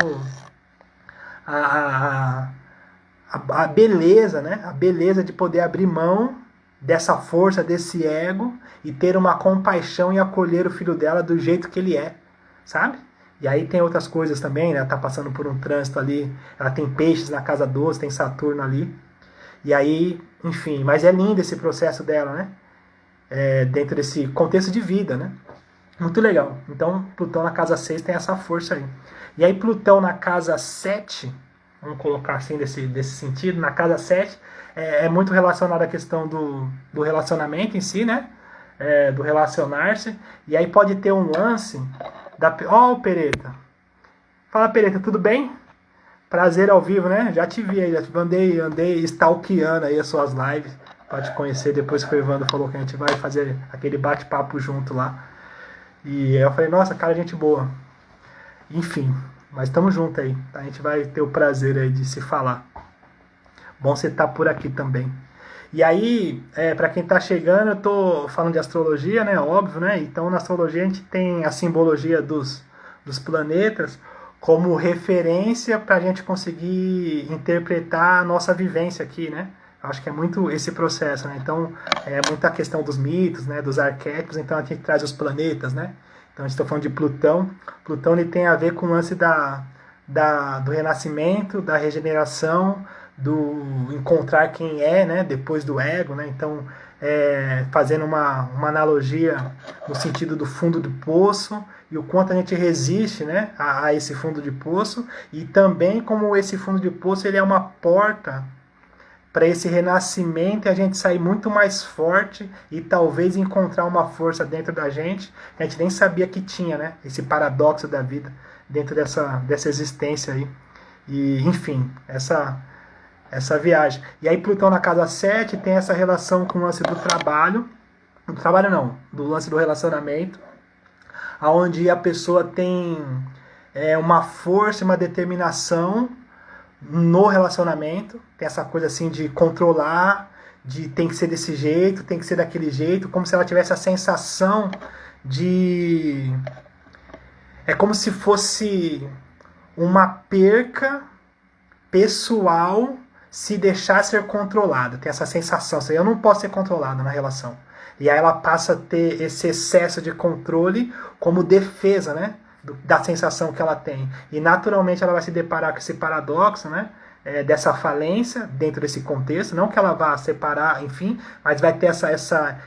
a, a beleza, né? A beleza de poder abrir mão dessa força, desse ego e ter uma compaixão e acolher o filho dela do jeito que ele é, sabe? E aí tem outras coisas também, né? Ela tá passando por um trânsito ali, ela tem peixes na casa 12, tem Saturno ali. E aí, enfim, mas é lindo esse processo dela, né? Dentro desse contexto de vida, né? Muito legal. Então, Plutão na casa 6 tem essa força aí. E aí, Plutão na casa 7, vamos colocar assim desse sentido, na casa 7, é muito relacionado à questão do relacionamento em si, né? Do relacionar-se. E aí pode ter um lance da. Ó, o Pereta. Fala, Pereta, tudo bem? Prazer ao vivo, né? Já te vi aí, já te andei stalkeando aí as suas lives pra te conhecer depois que o Evandro falou que a gente vai fazer aquele bate-papo junto lá. E eu falei, nossa, cara, gente boa. Enfim, mas estamos juntos aí. Tá? A gente vai ter o prazer aí de se falar. Bom você estar por aqui também. E aí, para quem está chegando, eu tô falando de astrologia, né? Óbvio, né? Então, na astrologia a gente tem a simbologia dos planetas como referência para a gente conseguir interpretar a nossa vivência aqui, né? Acho que é muito esse processo, né? Então, é muita questão dos mitos, né? Dos arquétipos, então a gente traz os planetas, né? Então, a gente está falando de Plutão. Plutão ele tem a ver com o lance do renascimento, da regeneração, do encontrar quem é, né? Depois do ego, né? Então, fazendo uma analogia no sentido do fundo do poço e o quanto a gente resiste, né, a esse fundo de poço, e também como esse fundo de poço ele é uma porta para esse renascimento e a gente sair muito mais forte e talvez encontrar uma força dentro da gente que a gente nem sabia que tinha, né? Esse paradoxo da vida dentro dessa existência aí. E, enfim, essa viagem. E aí Plutão na casa 7 tem essa relação com o lance do trabalho. Do trabalho não, do lance do relacionamento, onde a pessoa tem uma força, uma determinação no relacionamento, tem essa coisa assim de controlar, de tem que ser desse jeito, tem que ser daquele jeito, como se ela tivesse a sensação de... É como se fosse uma perca pessoal se deixar ser controlada. Tem essa sensação, assim, eu não posso ser controlada na relação. E aí ela passa a ter esse excesso de controle como defesa, né? Da sensação que ela tem. E naturalmente ela vai se deparar com esse paradoxo, né? Dessa falência dentro desse contexto. Não que ela vá separar, enfim, mas vai ter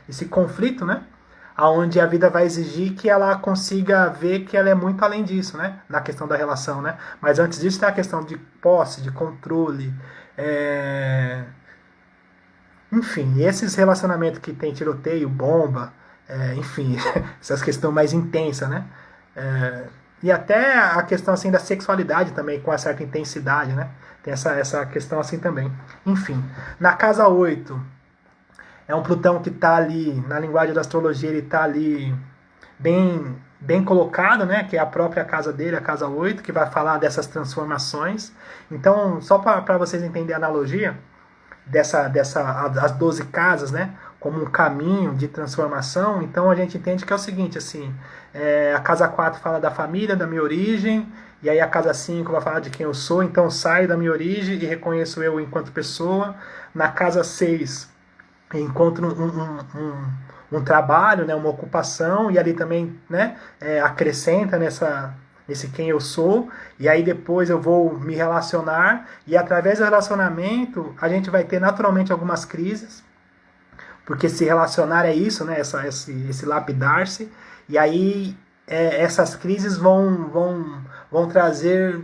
esse conflito, né? Onde a vida vai exigir que ela consiga ver que ela é muito além disso, né? Na questão da relação, né? Mas antes disso tem a questão de posse, de controle, enfim, esses relacionamentos que tem tiroteio, bomba, enfim, essas questões mais intensas, né? E até a questão assim da sexualidade também, com uma certa intensidade, né? Tem essa questão assim também. Enfim, na casa 8, é um Plutão que está ali, na linguagem da astrologia, ele está ali bem colocado, né? Que é a própria casa dele, a casa 8, que vai falar dessas transformações. Então, só para vocês entenderem a analogia, as 12 casas, né, como um caminho de transformação, então a gente entende que é o seguinte, assim, a casa 4 fala da família, da minha origem, e aí a casa 5 vai falar de quem eu sou, então eu saio da minha origem e reconheço eu enquanto pessoa. Na casa 6 encontro um trabalho, né, uma ocupação, e ali também, né, acrescenta nesse quem eu sou, e aí depois eu vou me relacionar, e através do relacionamento a gente vai ter naturalmente algumas crises, porque se relacionar é isso, né, esse lapidar-se, e aí essas crises vão trazer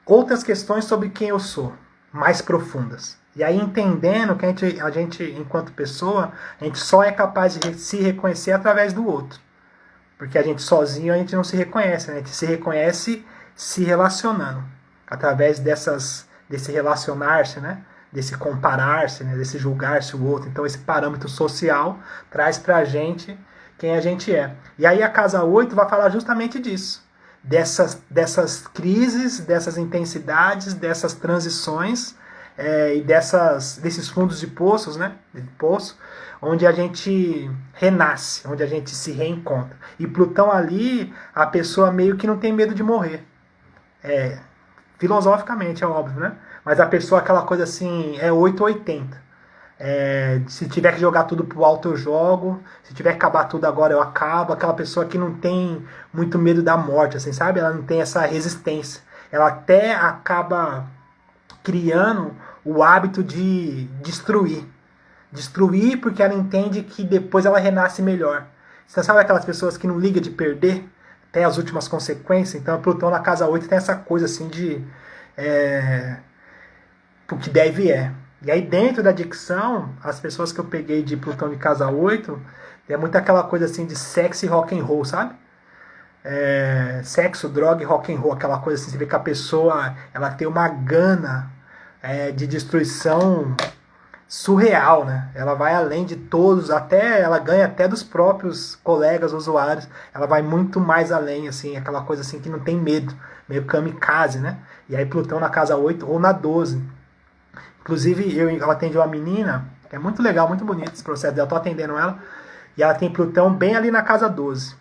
outras questões sobre quem eu sou, mais profundas. E aí entendendo que a gente enquanto pessoa, a gente só é capaz de se reconhecer através do outro. Porque a gente sozinho a gente não se reconhece, né? A gente se reconhece se relacionando. Através desse relacionar-se, né? Desse comparar-se, né? Desse julgar-se o outro. Então esse parâmetro social traz pra gente quem a gente é. E aí a casa 8 vai falar justamente disso. Dessas crises, dessas intensidades, dessas transições, e desses fundos de poços, né? De poço, onde a gente renasce, onde a gente se reencontra. E Plutão ali, a pessoa meio que não tem medo de morrer. Filosoficamente, é óbvio, né? Mas a pessoa, aquela coisa assim, é 880. Se tiver que jogar tudo pro alto, eu jogo. Se tiver que acabar tudo agora, eu acabo. Aquela pessoa que não tem muito medo da morte, assim, sabe? Ela não tem essa resistência. Ela até acaba criando o hábito de destruir. Destruir porque ela entende que depois ela renasce melhor. Você sabe aquelas pessoas que não ligam de perder até as últimas consequências? Então, Plutão na casa 8 tem essa coisa assim de... o que deve é. E aí dentro da dicção, as pessoas que eu peguei de Plutão de casa 8, é muito aquela coisa assim de sexo e rock and roll, sabe? Sexo, droga e rock and roll, aquela coisa assim, você vê que a pessoa ela tem uma gana de destruição surreal, né? Ela vai além de todos, até ela ganha até dos próprios colegas usuários. Ela vai muito mais além, assim, aquela coisa assim que não tem medo, meio kamikaze, né? E aí Plutão na casa 8 ou na 12. Inclusive, eu atendi uma menina, que é muito legal, muito bonito esse processo dela, eu tô atendendo ela, e ela tem Plutão bem ali na casa 12.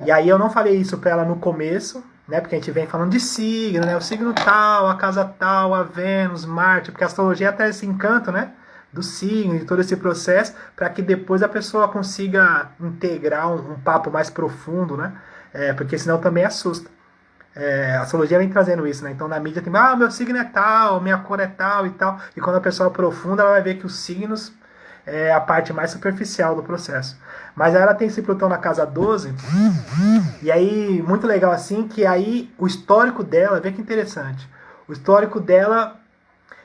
E aí eu não falei isso pra ela no começo, né? Porque a gente vem falando de signo, né? O signo tal, a casa tal, a Vênus, Marte, porque a astrologia até esse encanto, né? Do signo, de todo esse processo, para que depois a pessoa consiga integrar um papo mais profundo, né? Porque senão também assusta. A astrologia vem trazendo isso, né? Então na mídia tem, meu signo é tal, minha cor é tal e tal. E quando a pessoa aprofunda, ela vai ver que os signos é a parte mais superficial do processo. Mas aí ela tem esse Plutão na casa 12, e aí, muito legal assim, que aí o histórico dela, vê que interessante. O histórico dela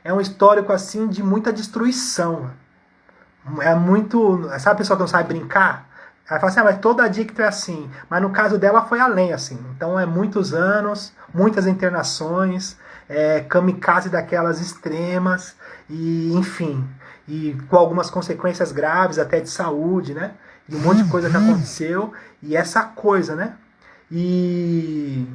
é um histórico assim de muita destruição. É muito. Sabe a pessoa que não sabe brincar? Ela fala assim, mas toda adicta é assim. Mas no caso dela foi além, assim. Então é muitos anos, muitas internações, kamikaze daquelas extremas, e enfim. E com algumas consequências graves até de saúde, né? E um monte de coisa que aconteceu. E essa coisa, né? E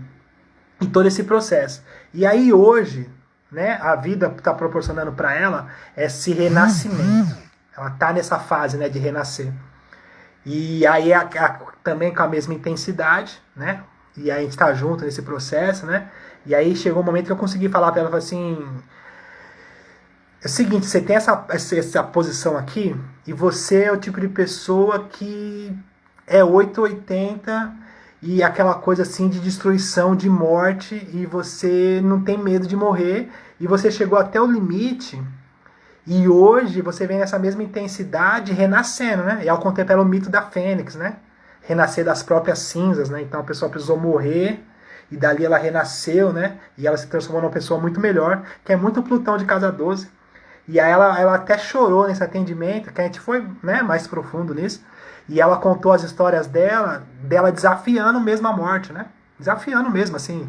todo esse processo. E aí hoje, né, a vida está proporcionando para ela esse renascimento. Ela está nessa fase, né, de renascer. E aí também com a mesma intensidade, né? E aí a gente está junto nesse processo, né? E aí chegou um momento que eu consegui falar para ela assim: é o seguinte, você tem essa posição aqui e você é o tipo de pessoa que é 880 e aquela coisa assim de destruição, de morte, e você não tem medo de morrer, e você chegou até o limite, e hoje você vem nessa mesma intensidade renascendo, né? E ao contemplar o mito da Fênix, né? Renascer das próprias cinzas, né? Então a pessoa precisou morrer, e dali ela renasceu, né? E ela se transformou numa pessoa muito melhor, que é muito Plutão de casa 12. E aí ela até chorou nesse atendimento, que a gente foi, né, mais profundo nisso. E ela contou as histórias dela desafiando mesmo a morte, né? Desafiando mesmo, assim,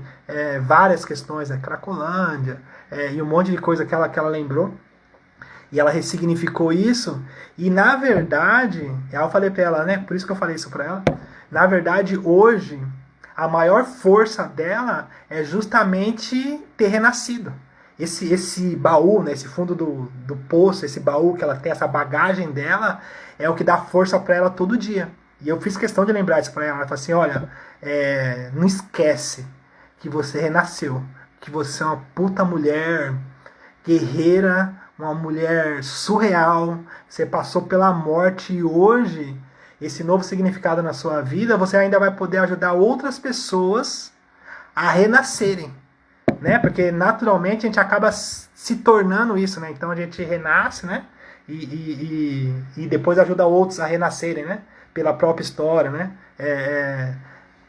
várias questões, né? Cracolândia, e um monte de coisa que ela lembrou. E ela ressignificou isso. E na verdade, eu falei pra ela, né? Por isso que eu falei isso pra ela. Na verdade, hoje, a maior força dela é justamente ter renascido. Esse baú, né, esse fundo do poço, esse baú que ela tem, essa bagagem dela, é o que dá força para ela todo dia. E eu fiz questão de lembrar isso para ela. Ela falou assim, olha, não esquece que você renasceu, que você é uma puta mulher guerreira, uma mulher surreal, você passou pela morte e hoje, esse novo significado na sua vida, você ainda vai poder ajudar outras pessoas a renascerem. Né? Porque naturalmente a gente acaba se tornando isso, né? Então a gente renasce, né? E depois ajuda outros a renascerem, né? Pela própria história, né?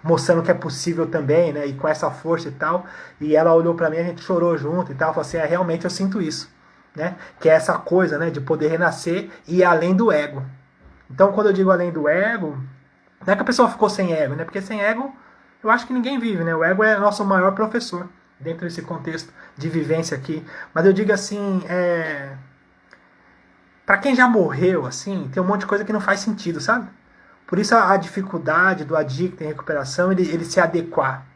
Mostrando que é possível também, né? E com essa força e tal. E ela olhou pra mim, a gente chorou junto e tal. Falou assim, realmente eu sinto isso, né? Que é essa coisa, né? De poder renascer e ir além do ego. Então quando eu digo além do ego, não é que a pessoa ficou sem ego, né? Porque sem ego eu acho que ninguém vive, né? O ego é nosso maior professor dentro desse contexto de vivência aqui. Mas eu digo assim, para quem já morreu, assim, tem um monte de coisa que não faz sentido, sabe? Por isso a dificuldade do adicto em recuperação, ele se adequar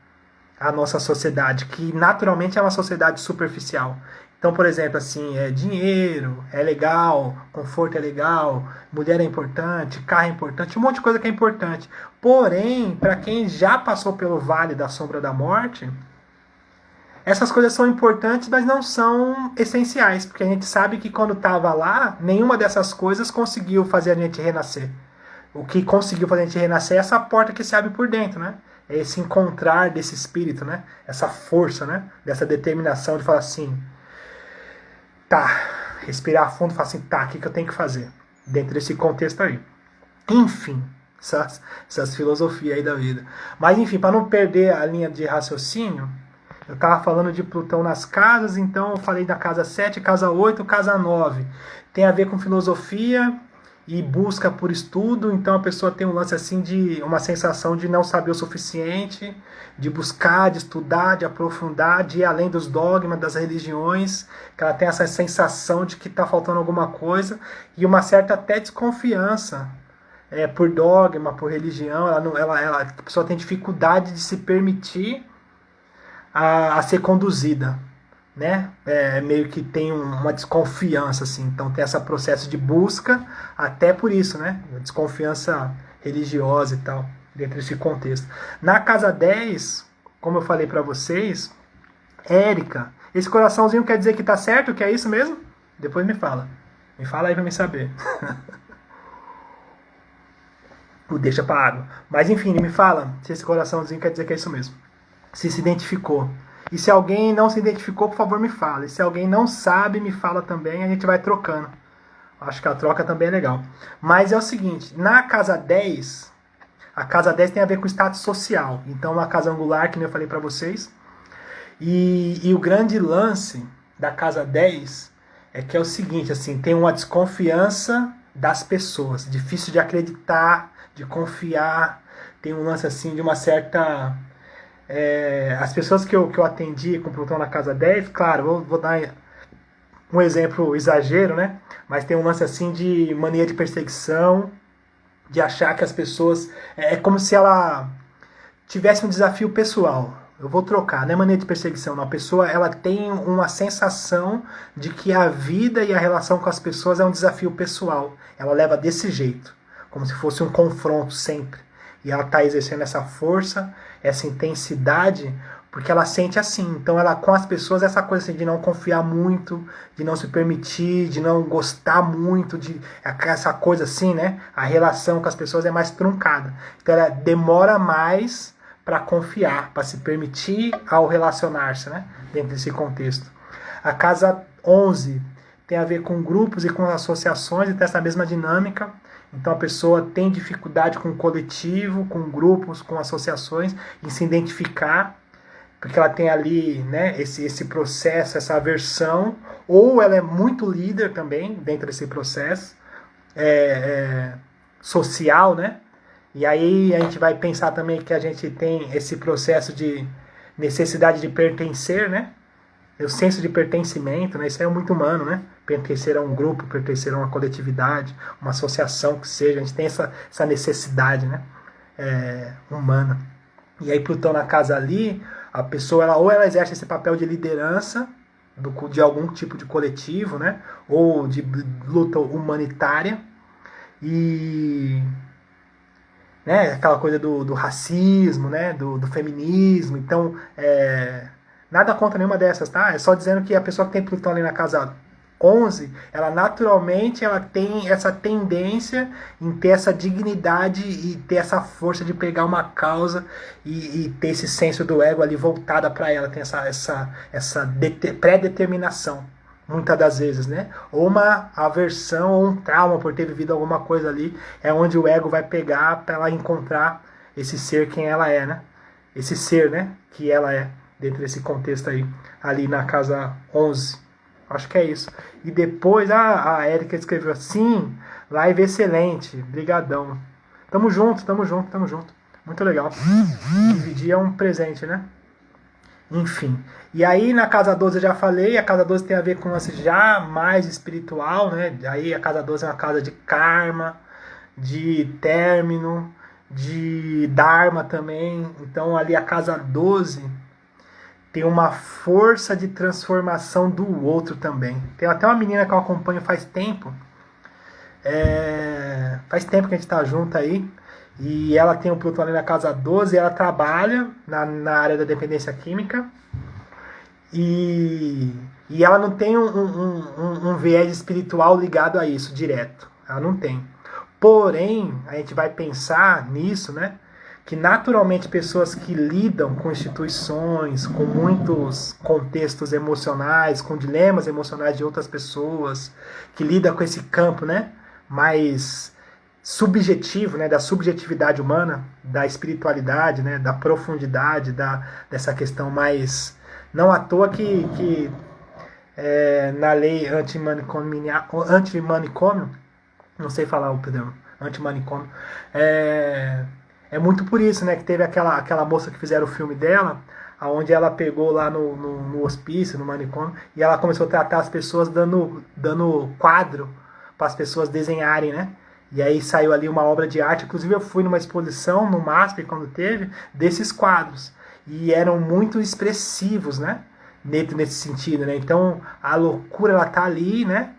à nossa sociedade, que naturalmente é uma sociedade superficial. Então, por exemplo, assim, dinheiro é legal, conforto é legal, mulher é importante, carro é importante, um monte de coisa que é importante. Porém, para quem já passou pelo vale da sombra da morte, essas coisas são importantes, mas não são essenciais, porque a gente sabe que quando estava lá, nenhuma dessas coisas conseguiu fazer a gente renascer. O que conseguiu fazer a gente renascer é essa porta que se abre por dentro, né? É esse encontrar desse espírito, né? Essa força, né? Dessa determinação de falar assim, tá, respirar fundo e falar assim, tá, o que eu tenho que fazer? Dentro desse contexto aí. Enfim, essas filosofias aí da vida. Mas enfim, para não perder a linha de raciocínio, eu estava falando de Plutão nas casas, então eu falei da casa 7, casa 8, casa 9. Tem a ver com filosofia e busca por estudo, então a pessoa tem um lance assim de uma sensação de não saber o suficiente, de buscar, de estudar, de aprofundar, de ir além dos dogmas, das religiões, que ela tem essa sensação de que está faltando alguma coisa e uma certa até desconfiança por dogma, por religião. A pessoa tem dificuldade de se permitir a ser conduzida, né? Meio que tem uma desconfiança, assim. Então tem esse processo de busca, até por isso, né? Desconfiança religiosa e tal, dentro desse contexto. Na casa 10, como eu falei para vocês, Érica, esse coraçãozinho quer dizer que tá certo, que é isso mesmo? Depois me fala. Me fala aí pra me saber. Deixa pra água. Mas enfim, me fala se esse coraçãozinho quer dizer que é isso mesmo. Se identificou. E se alguém não se identificou, por favor, me fala. E se alguém não sabe, me fala também, a gente vai trocando. Acho que a troca também é legal. Mas é o seguinte, na casa 10, a casa 10 tem a ver com status social. Então, uma casa angular, que nem eu falei para vocês. E o grande lance da casa 10 é que é o seguinte, assim, tem uma desconfiança das pessoas. Difícil de acreditar, de confiar. Tem um lance, assim, de uma certa... as pessoas que eu atendi com Plutão na casa 10, claro, vou dar um exemplo exagero, né? Mas tem um lance assim de mania de perseguição, de achar que as pessoas... É como se ela tivesse um desafio pessoal. Eu vou trocar, não é mania de perseguição, não. A pessoa ela tem uma sensação de que a vida e a relação com as pessoas é um desafio pessoal. Ela leva desse jeito, como se fosse um confronto sempre. E ela está exercendo essa força, essa intensidade, porque ela sente assim. Então, ela com as pessoas, essa coisa assim, de não confiar muito, de não se permitir, de não gostar muito, de essa coisa assim, né? A relação com as pessoas é mais truncada. Então, ela demora mais para confiar, para se permitir ao relacionar-se, né? Dentro desse contexto. A casa 11 tem a ver com grupos e com associações, e tem essa mesma dinâmica. Então a pessoa tem dificuldade com o coletivo, com grupos, com associações, em se identificar, porque ela tem ali, né, esse processo, essa aversão, ou ela é muito líder também dentro desse processo social, né? E aí a gente vai pensar também que a gente tem esse processo de necessidade de pertencer, né? O senso de pertencimento, né? Isso é muito humano, né? Pertencer a um grupo, pertencer a uma coletividade, uma associação que seja. A gente tem essa necessidade, né? Humana. E aí Plutão na casa ali, a pessoa ou ela exerce esse papel de liderança de algum tipo de coletivo, né? Ou de luta humanitária. E... né? Aquela coisa do racismo, né? Do feminismo. Então, nada contra nenhuma dessas, tá? É só dizendo que a pessoa que tem Plutão ali na casa 11, ela naturalmente ela tem essa tendência em ter essa dignidade e ter essa força de pegar uma causa e ter esse senso do ego ali voltada para ela, tem essa pré-determinação, muitas das vezes, né? Ou uma aversão ou um trauma por ter vivido alguma coisa ali, é onde o ego vai pegar para ela encontrar esse ser quem ela é, né? Esse ser, né? Que ela é, dentro desse contexto aí, ali na casa 11. Acho que é isso. E depois a Érica escreveu assim, live excelente, brigadão. Tamo junto, tamo junto, tamo junto. Muito legal. Dividir é um presente, né? Enfim. E aí na casa 12 eu já falei, a casa 12 tem a ver com lance já mais espiritual, né? Aí a casa 12 é uma casa de karma, de término, de dharma também. Então ali a casa 12 tem uma força de transformação do outro também. Tem até uma menina que eu acompanho faz tempo. Faz tempo que a gente tá junto aí. E ela tem um Plutão ali na casa 12 e ela trabalha na área da dependência química. E ela não tem um viés espiritual ligado a isso direto. Ela não tem. Porém, a gente vai pensar nisso, né? Que naturalmente pessoas que lidam com instituições, com muitos contextos emocionais, com dilemas emocionais de outras pessoas, que lidam com esse campo, né? Mais subjetivo, né? Da subjetividade humana, da espiritualidade, né? Da profundidade, dessa questão mais... Não à toa que na lei antimanicômio, não sei falar o termo, antimanicômio, é muito por isso, né, que teve aquela moça que fizeram o filme dela, onde ela pegou lá no hospício, no manicômio, e ela começou a tratar as pessoas dando quadro para as pessoas desenharem, né? E aí saiu ali uma obra de arte. Inclusive eu fui numa exposição no MASP quando teve, desses quadros. E eram muito expressivos, né? Nesse sentido, né? Então a loucura ela tá ali, né?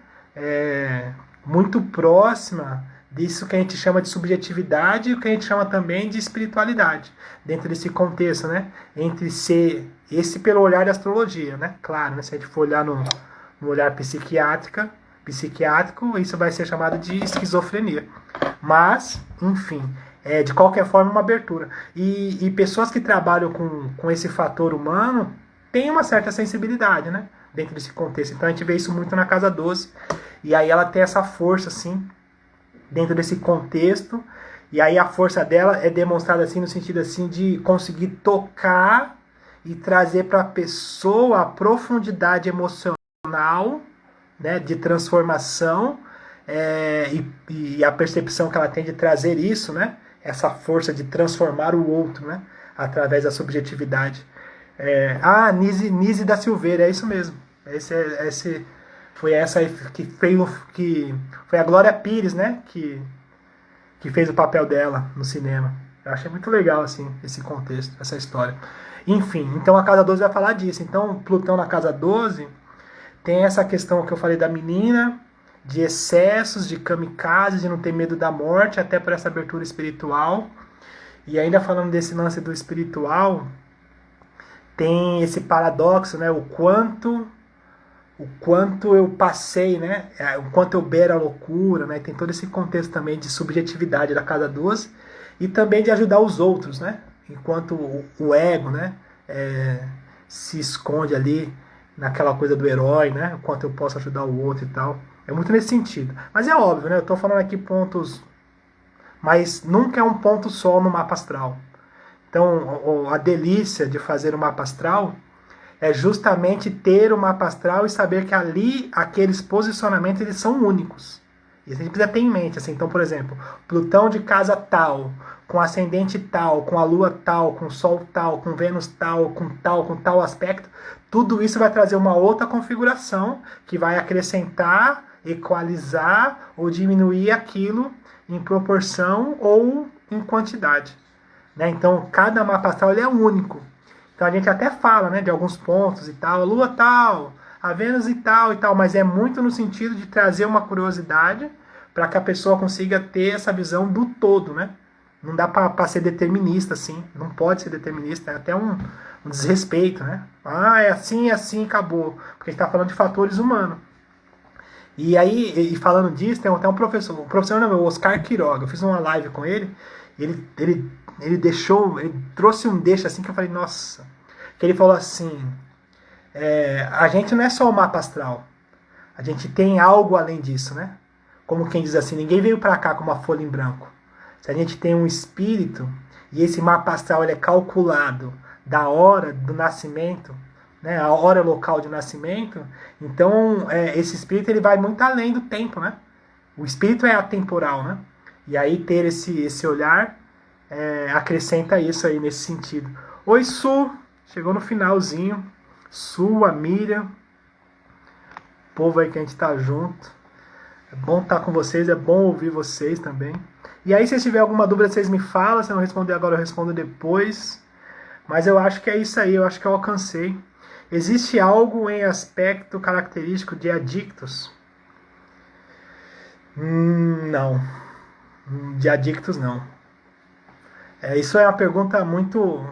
Muito próxima disso que a gente chama de subjetividade e o que a gente chama também de espiritualidade, dentro desse contexto, né? Entre ser esse pelo olhar da astrologia, né? Claro, né? Se a gente for olhar no olhar psiquiátrico, isso vai ser chamado de esquizofrenia. Mas, enfim, de qualquer forma, uma abertura. E pessoas que trabalham com esse fator humano têm uma certa sensibilidade, né? Dentro desse contexto. Então a gente vê isso muito na casa 12. E aí ela tem essa força, assim, dentro desse contexto. E aí a força dela é demonstrada assim no sentido assim de conseguir tocar e trazer para a pessoa a profundidade emocional, né, de transformação, e a percepção que ela tem de trazer isso, né, essa força de transformar o outro, né, através da subjetividade. Nise da Silveira, é isso mesmo. Foi essa que foi a Glória Pires, né, que fez o papel dela no cinema. Eu achei muito legal assim esse contexto, essa história. Enfim, então a casa 12 vai falar disso. Então Plutão na casa 12 tem essa questão que eu falei da menina, de excessos, de kamikaze, de não ter medo da morte, até por essa abertura espiritual. E ainda falando desse lance do espiritual, tem esse paradoxo, né? O quanto eu passei, né? O quanto eu beiro a loucura, né? Tem todo esse contexto também de subjetividade da casa 12 e também de ajudar os outros, né? Enquanto o ego, né? Se esconde ali naquela coisa do herói, né? O quanto eu posso ajudar o outro e tal. É muito nesse sentido. Mas é óbvio, né? Eu tô falando aqui pontos, mas nunca é um ponto só no mapa astral. Então, a delícia de fazer o mapa astral é justamente ter o mapa astral e saber que ali, aqueles posicionamentos, eles são únicos. Isso a gente precisa ter em mente. Assim. Então, por exemplo, Plutão de casa tal, com ascendente tal, com a lua tal, com o sol tal, com Vênus tal, com tal aspecto, tudo isso vai trazer uma outra configuração que vai acrescentar, equalizar ou diminuir aquilo em proporção ou em quantidade. Né? Então, cada mapa astral ele é único. Então a gente até fala, né, de alguns pontos e tal, a Lua tal, a Vênus e tal, mas é muito no sentido de trazer uma curiosidade para que a pessoa consiga ter essa visão do todo, né? Não dá para ser determinista, assim, não pode ser determinista, é até um desrespeito, né? É assim, acabou, porque a gente está falando de fatores humanos. E aí, falando disso, tem até um professor, o Oscar Quiroga, eu fiz uma live com ele, ele trouxe um deixo assim que eu falei, nossa, que ele falou assim, a gente não é só o mapa astral, a gente tem algo além disso, né? Como quem diz assim, ninguém veio para cá com uma folha em branco. Se a gente tem um espírito, e esse mapa astral ele é calculado da hora do nascimento, né, a hora local de nascimento, então esse espírito ele vai muito além do tempo, né? O espírito é atemporal, né? E aí ter esse olhar acrescenta isso aí nesse sentido. Oi, Su! Chegou no finalzinho. Su, a Miriam. Povo aí que a gente tá junto. É bom estar com vocês, é bom ouvir vocês também. E aí, se tiver alguma dúvida, vocês me falam. Se eu não responder agora, eu respondo depois. Mas eu acho que é isso aí, eu acho que eu alcancei. Existe algo em aspecto característico de adictos? Não. De adictos, não. Isso é uma pergunta muito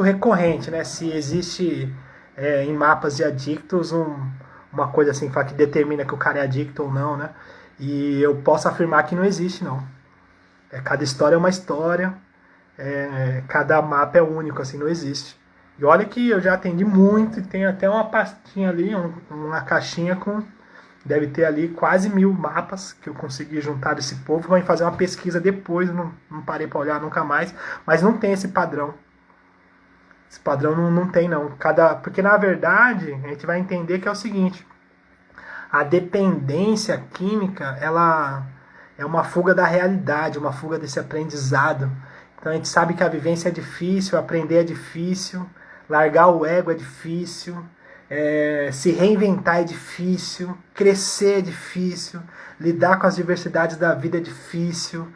recorrente, né? Se existe em mapas de adictos uma coisa assim que determina que o cara é adicto ou não, né? E eu posso afirmar que não existe, não. Cada história é uma história, cada mapa é único, assim, não existe. E olha que eu já atendi muito e tem até uma pastinha ali, uma caixinha com. Deve ter ali quase 1000 mapas que eu consegui juntar desse povo. Vou fazer uma pesquisa depois, não parei para olhar nunca mais. Mas não tem esse padrão. Esse padrão não tem, não. Porque na verdade, a gente vai entender que é o seguinte: a dependência química, ela é uma fuga da realidade, uma fuga desse aprendizado. Então a gente sabe que a vivência é difícil, aprender é difícil, largar o ego é difícil, se reinventar é difícil, crescer é difícil, lidar com as diversidades da vida é difícil.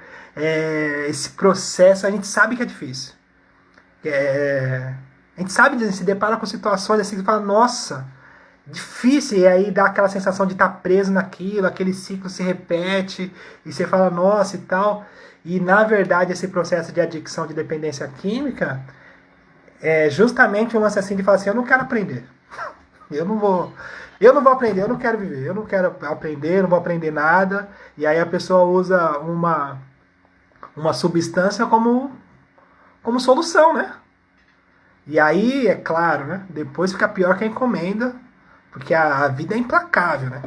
Esse processo a gente sabe que é difícil. A gente sabe, se depara com situações assim que fala, nossa, difícil, e aí dá aquela sensação de estar preso naquilo, aquele ciclo se repete, e você fala, nossa e tal. E na verdade esse processo de adicção, de dependência química, é justamente um lance assim de falar assim, eu não quero aprender. Eu não vou aprender, eu não quero viver, eu não quero aprender, eu não vou aprender nada. E aí a pessoa usa uma substância como solução, né? E aí, é claro, né? Depois fica pior que a encomenda, porque a vida é implacável, né?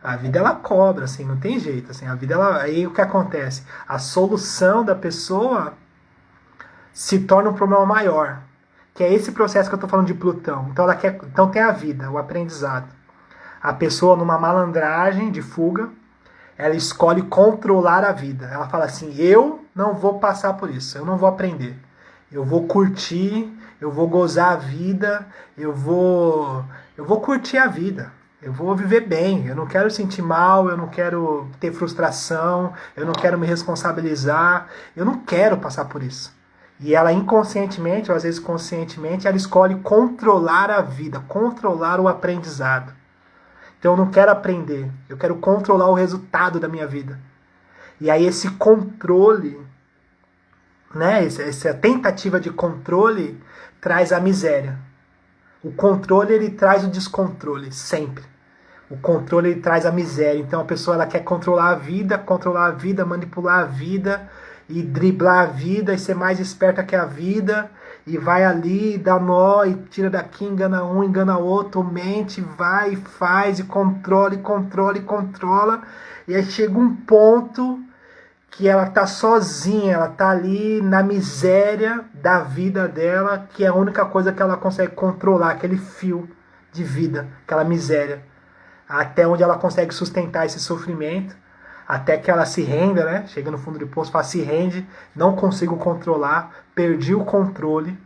A vida ela cobra, assim, não tem jeito, assim. A vida aí o que acontece? A solução da pessoa se torna um problema maior, que é esse processo que eu tô falando de Plutão. Então tem a vida, o aprendizado. A pessoa numa malandragem de fuga, ela escolhe controlar a vida. Ela fala assim: eu não vou passar por isso, eu não vou aprender. Eu vou curtir, eu vou gozar a vida, eu vou curtir a vida. Eu vou viver bem, eu não quero sentir mal, eu não quero ter frustração, eu não quero me responsabilizar, eu não quero passar por isso. E ela inconscientemente, ou às vezes conscientemente, ela escolhe controlar a vida, controlar o aprendizado. Então eu não quero aprender, eu quero controlar o resultado da minha vida. E aí esse controle, né, essa tentativa de controle traz a miséria. O controle ele traz o descontrole, sempre. O controle ele traz a miséria. Então a pessoa ela quer controlar a vida, manipular a vida e driblar a vida e ser mais esperta que a vida. E vai ali, dá nó e tira daqui, engana um, engana outro, mente, vai e faz e controla, controla. E aí chega um ponto que ela tá sozinha, ela tá ali na miséria da vida dela, que é a única coisa que ela consegue controlar, aquele fio de vida, aquela miséria. Até onde ela consegue sustentar esse sofrimento, até que ela se renda, né? Chega no fundo do poço, fala, se rende, não consigo controlar, perdi o controle,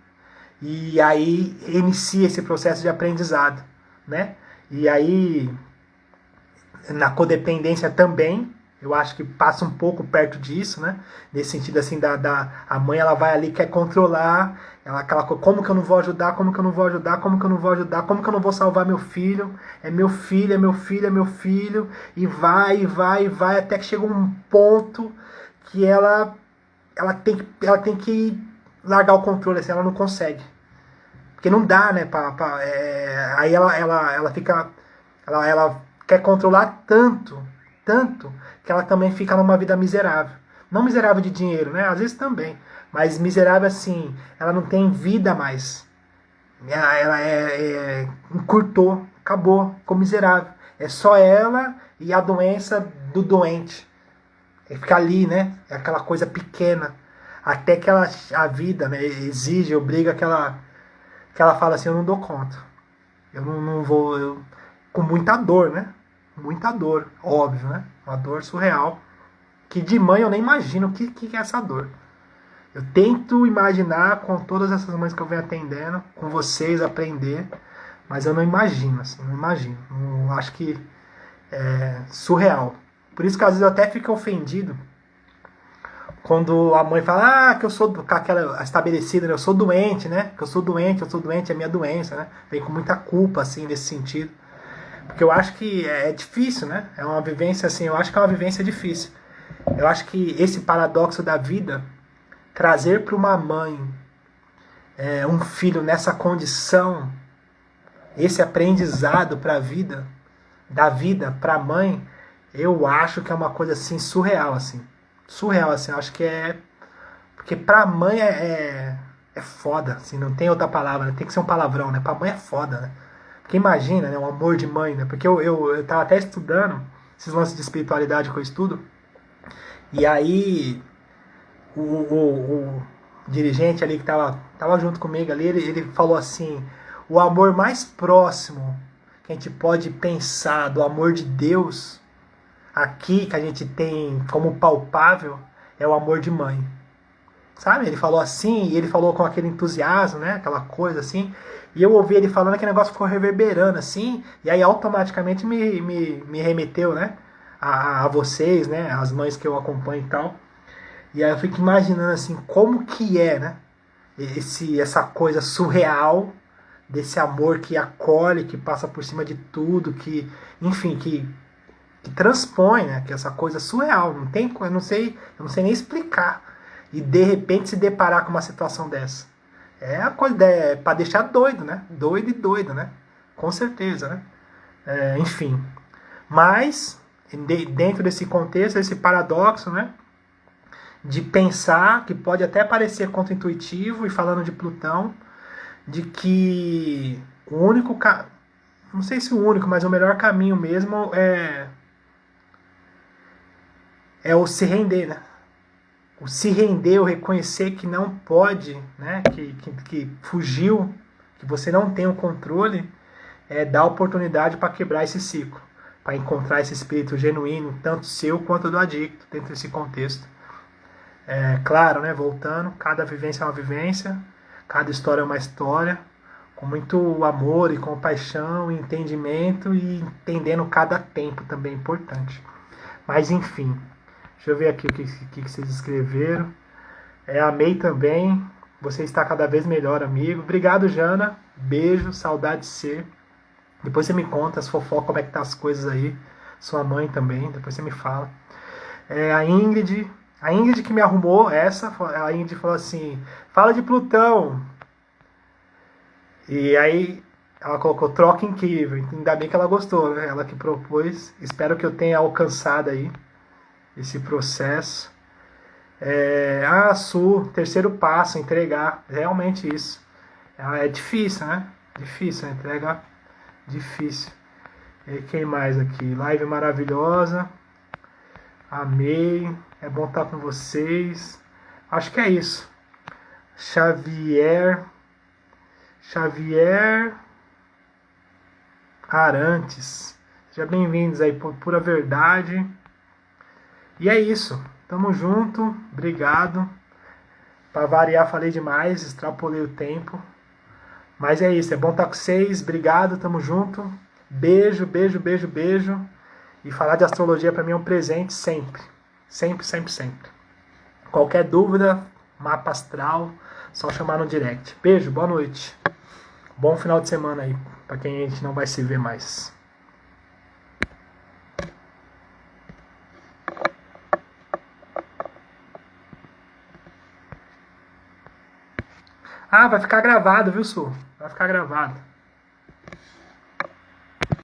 e aí inicia esse processo de aprendizado, né? E aí, na codependência também, eu acho que passa um pouco perto disso, né? Nesse sentido assim, a mãe ela vai ali, quer controlar, aquela coisa, como que eu não vou ajudar, como que eu não vou ajudar, como que eu não vou ajudar, como que eu não vou salvar meu filho, é meu filho, é meu filho, é meu filho, e vai, até que chega um ponto que ela tem que largar o controle, assim, ela não consegue. Porque não dá, né? Aí ela fica. Ela quer controlar tanto, que ela também fica numa vida miserável. Não miserável de dinheiro, né? Às vezes também. Mas miserável assim, ela não tem vida mais. Ela encurtou, acabou, ficou miserável. É só ela e a doença do doente. Fica ali, né? É aquela coisa pequena. Até que a vida, né, exige, obriga que ela fala assim, eu não dou conta. Eu não vou. Com muita dor, né? Muita dor, óbvio, né? Uma dor surreal. Que de mãe eu nem imagino o que é essa dor. Eu tento imaginar com todas essas mães que eu venho atendendo, com vocês, aprender, mas eu não imagino, assim, não imagino. Eu acho que é surreal. Por isso que às vezes eu até fico ofendido Quando a mãe fala, que eu sou com aquela estabelecida, né? Eu sou doente, né? Que eu sou doente, é minha doença, né? Vem com muita culpa, assim, nesse sentido. Porque eu acho que é difícil, né? É uma vivência, assim, eu acho que é uma vivência difícil. Eu acho que esse paradoxo da vida, trazer para uma mãe um filho nessa condição, esse aprendizado para a vida, da vida para a mãe, eu acho que é uma coisa assim surreal, assim. Surreal, assim. Eu acho que é. Porque pra mãe é foda, assim, não tem outra palavra, né? Tem que ser um palavrão, né? Pra mãe é foda, né? Porque imagina, né? Um amor de mãe, né? Porque eu tava até estudando esses lances de espiritualidade que eu estudo, e aí o dirigente ali que tava junto comigo ali, ele falou assim: o amor mais próximo que a gente pode pensar do amor de Deus aqui, que a gente tem como palpável, é o amor de mãe. Sabe? Ele falou assim, e ele falou com aquele entusiasmo, né? Aquela coisa assim. E eu ouvi ele falando, aquele negócio ficou reverberando assim, e aí automaticamente me remeteu, né? A vocês, né? As mães que eu acompanho e tal. E aí eu fico imaginando assim, como que é, né? Essa coisa surreal desse amor que acolhe, que passa por cima de tudo, que, enfim, que transpõe, né? Que é essa coisa surreal, não tem, eu não sei nem explicar. E de repente se deparar com uma situação dessa. É a coisa para deixar doido, né? Doido e doido, né? Com certeza, né? Enfim. Mas dentro desse contexto, esse paradoxo, né? De pensar que pode até parecer contra-intuitivo, e falando de Plutão, de que o único, não sei se o único, mas o melhor caminho mesmo é o se render, né? O se render, o reconhecer que não pode, né? Que fugiu, que você não tem o controle, dá oportunidade para quebrar esse ciclo, para encontrar esse espírito genuíno, tanto seu quanto do adicto, dentro desse contexto. Claro, né? Voltando, cada vivência é uma vivência, cada história é uma história, com muito amor e compaixão, e entendimento, e entendendo cada tempo também é importante. Mas enfim, deixa eu ver aqui o que vocês escreveram. Amei também. Você está cada vez melhor, amigo. Obrigado, Jana. Beijo, saudade de ser. Depois você me conta as fofocas, como é que tá as coisas aí. Sua mãe também, depois você me fala. A Ingrid que me arrumou a Ingrid falou assim: fala de Plutão. E aí ela colocou troca incrível. Ainda bem que ela gostou, né? Ela que propôs. Espero que eu tenha alcançado aí esse processo. Su, terceiro passo, entregar. Realmente isso. É difícil, né? Difícil, entrega difícil. E quem mais aqui? Live maravilhosa. Amei. É bom estar com vocês. Acho que é isso. Xavier Arantes. Sejam bem-vindos aí por Pura Verdade. E é isso. Tamo junto. Obrigado. Para variar, falei demais, extrapolei o tempo. Mas é isso, é bom estar com vocês. Obrigado, tamo junto. Beijo, beijo, beijo, beijo. E falar de astrologia para mim é um presente sempre. Sempre, sempre, sempre. Qualquer dúvida, mapa astral, só chamar no direct. Beijo, boa noite. Bom final de semana aí, para quem a gente não vai se ver mais. Vai ficar gravado, viu, Su? Vai ficar gravado.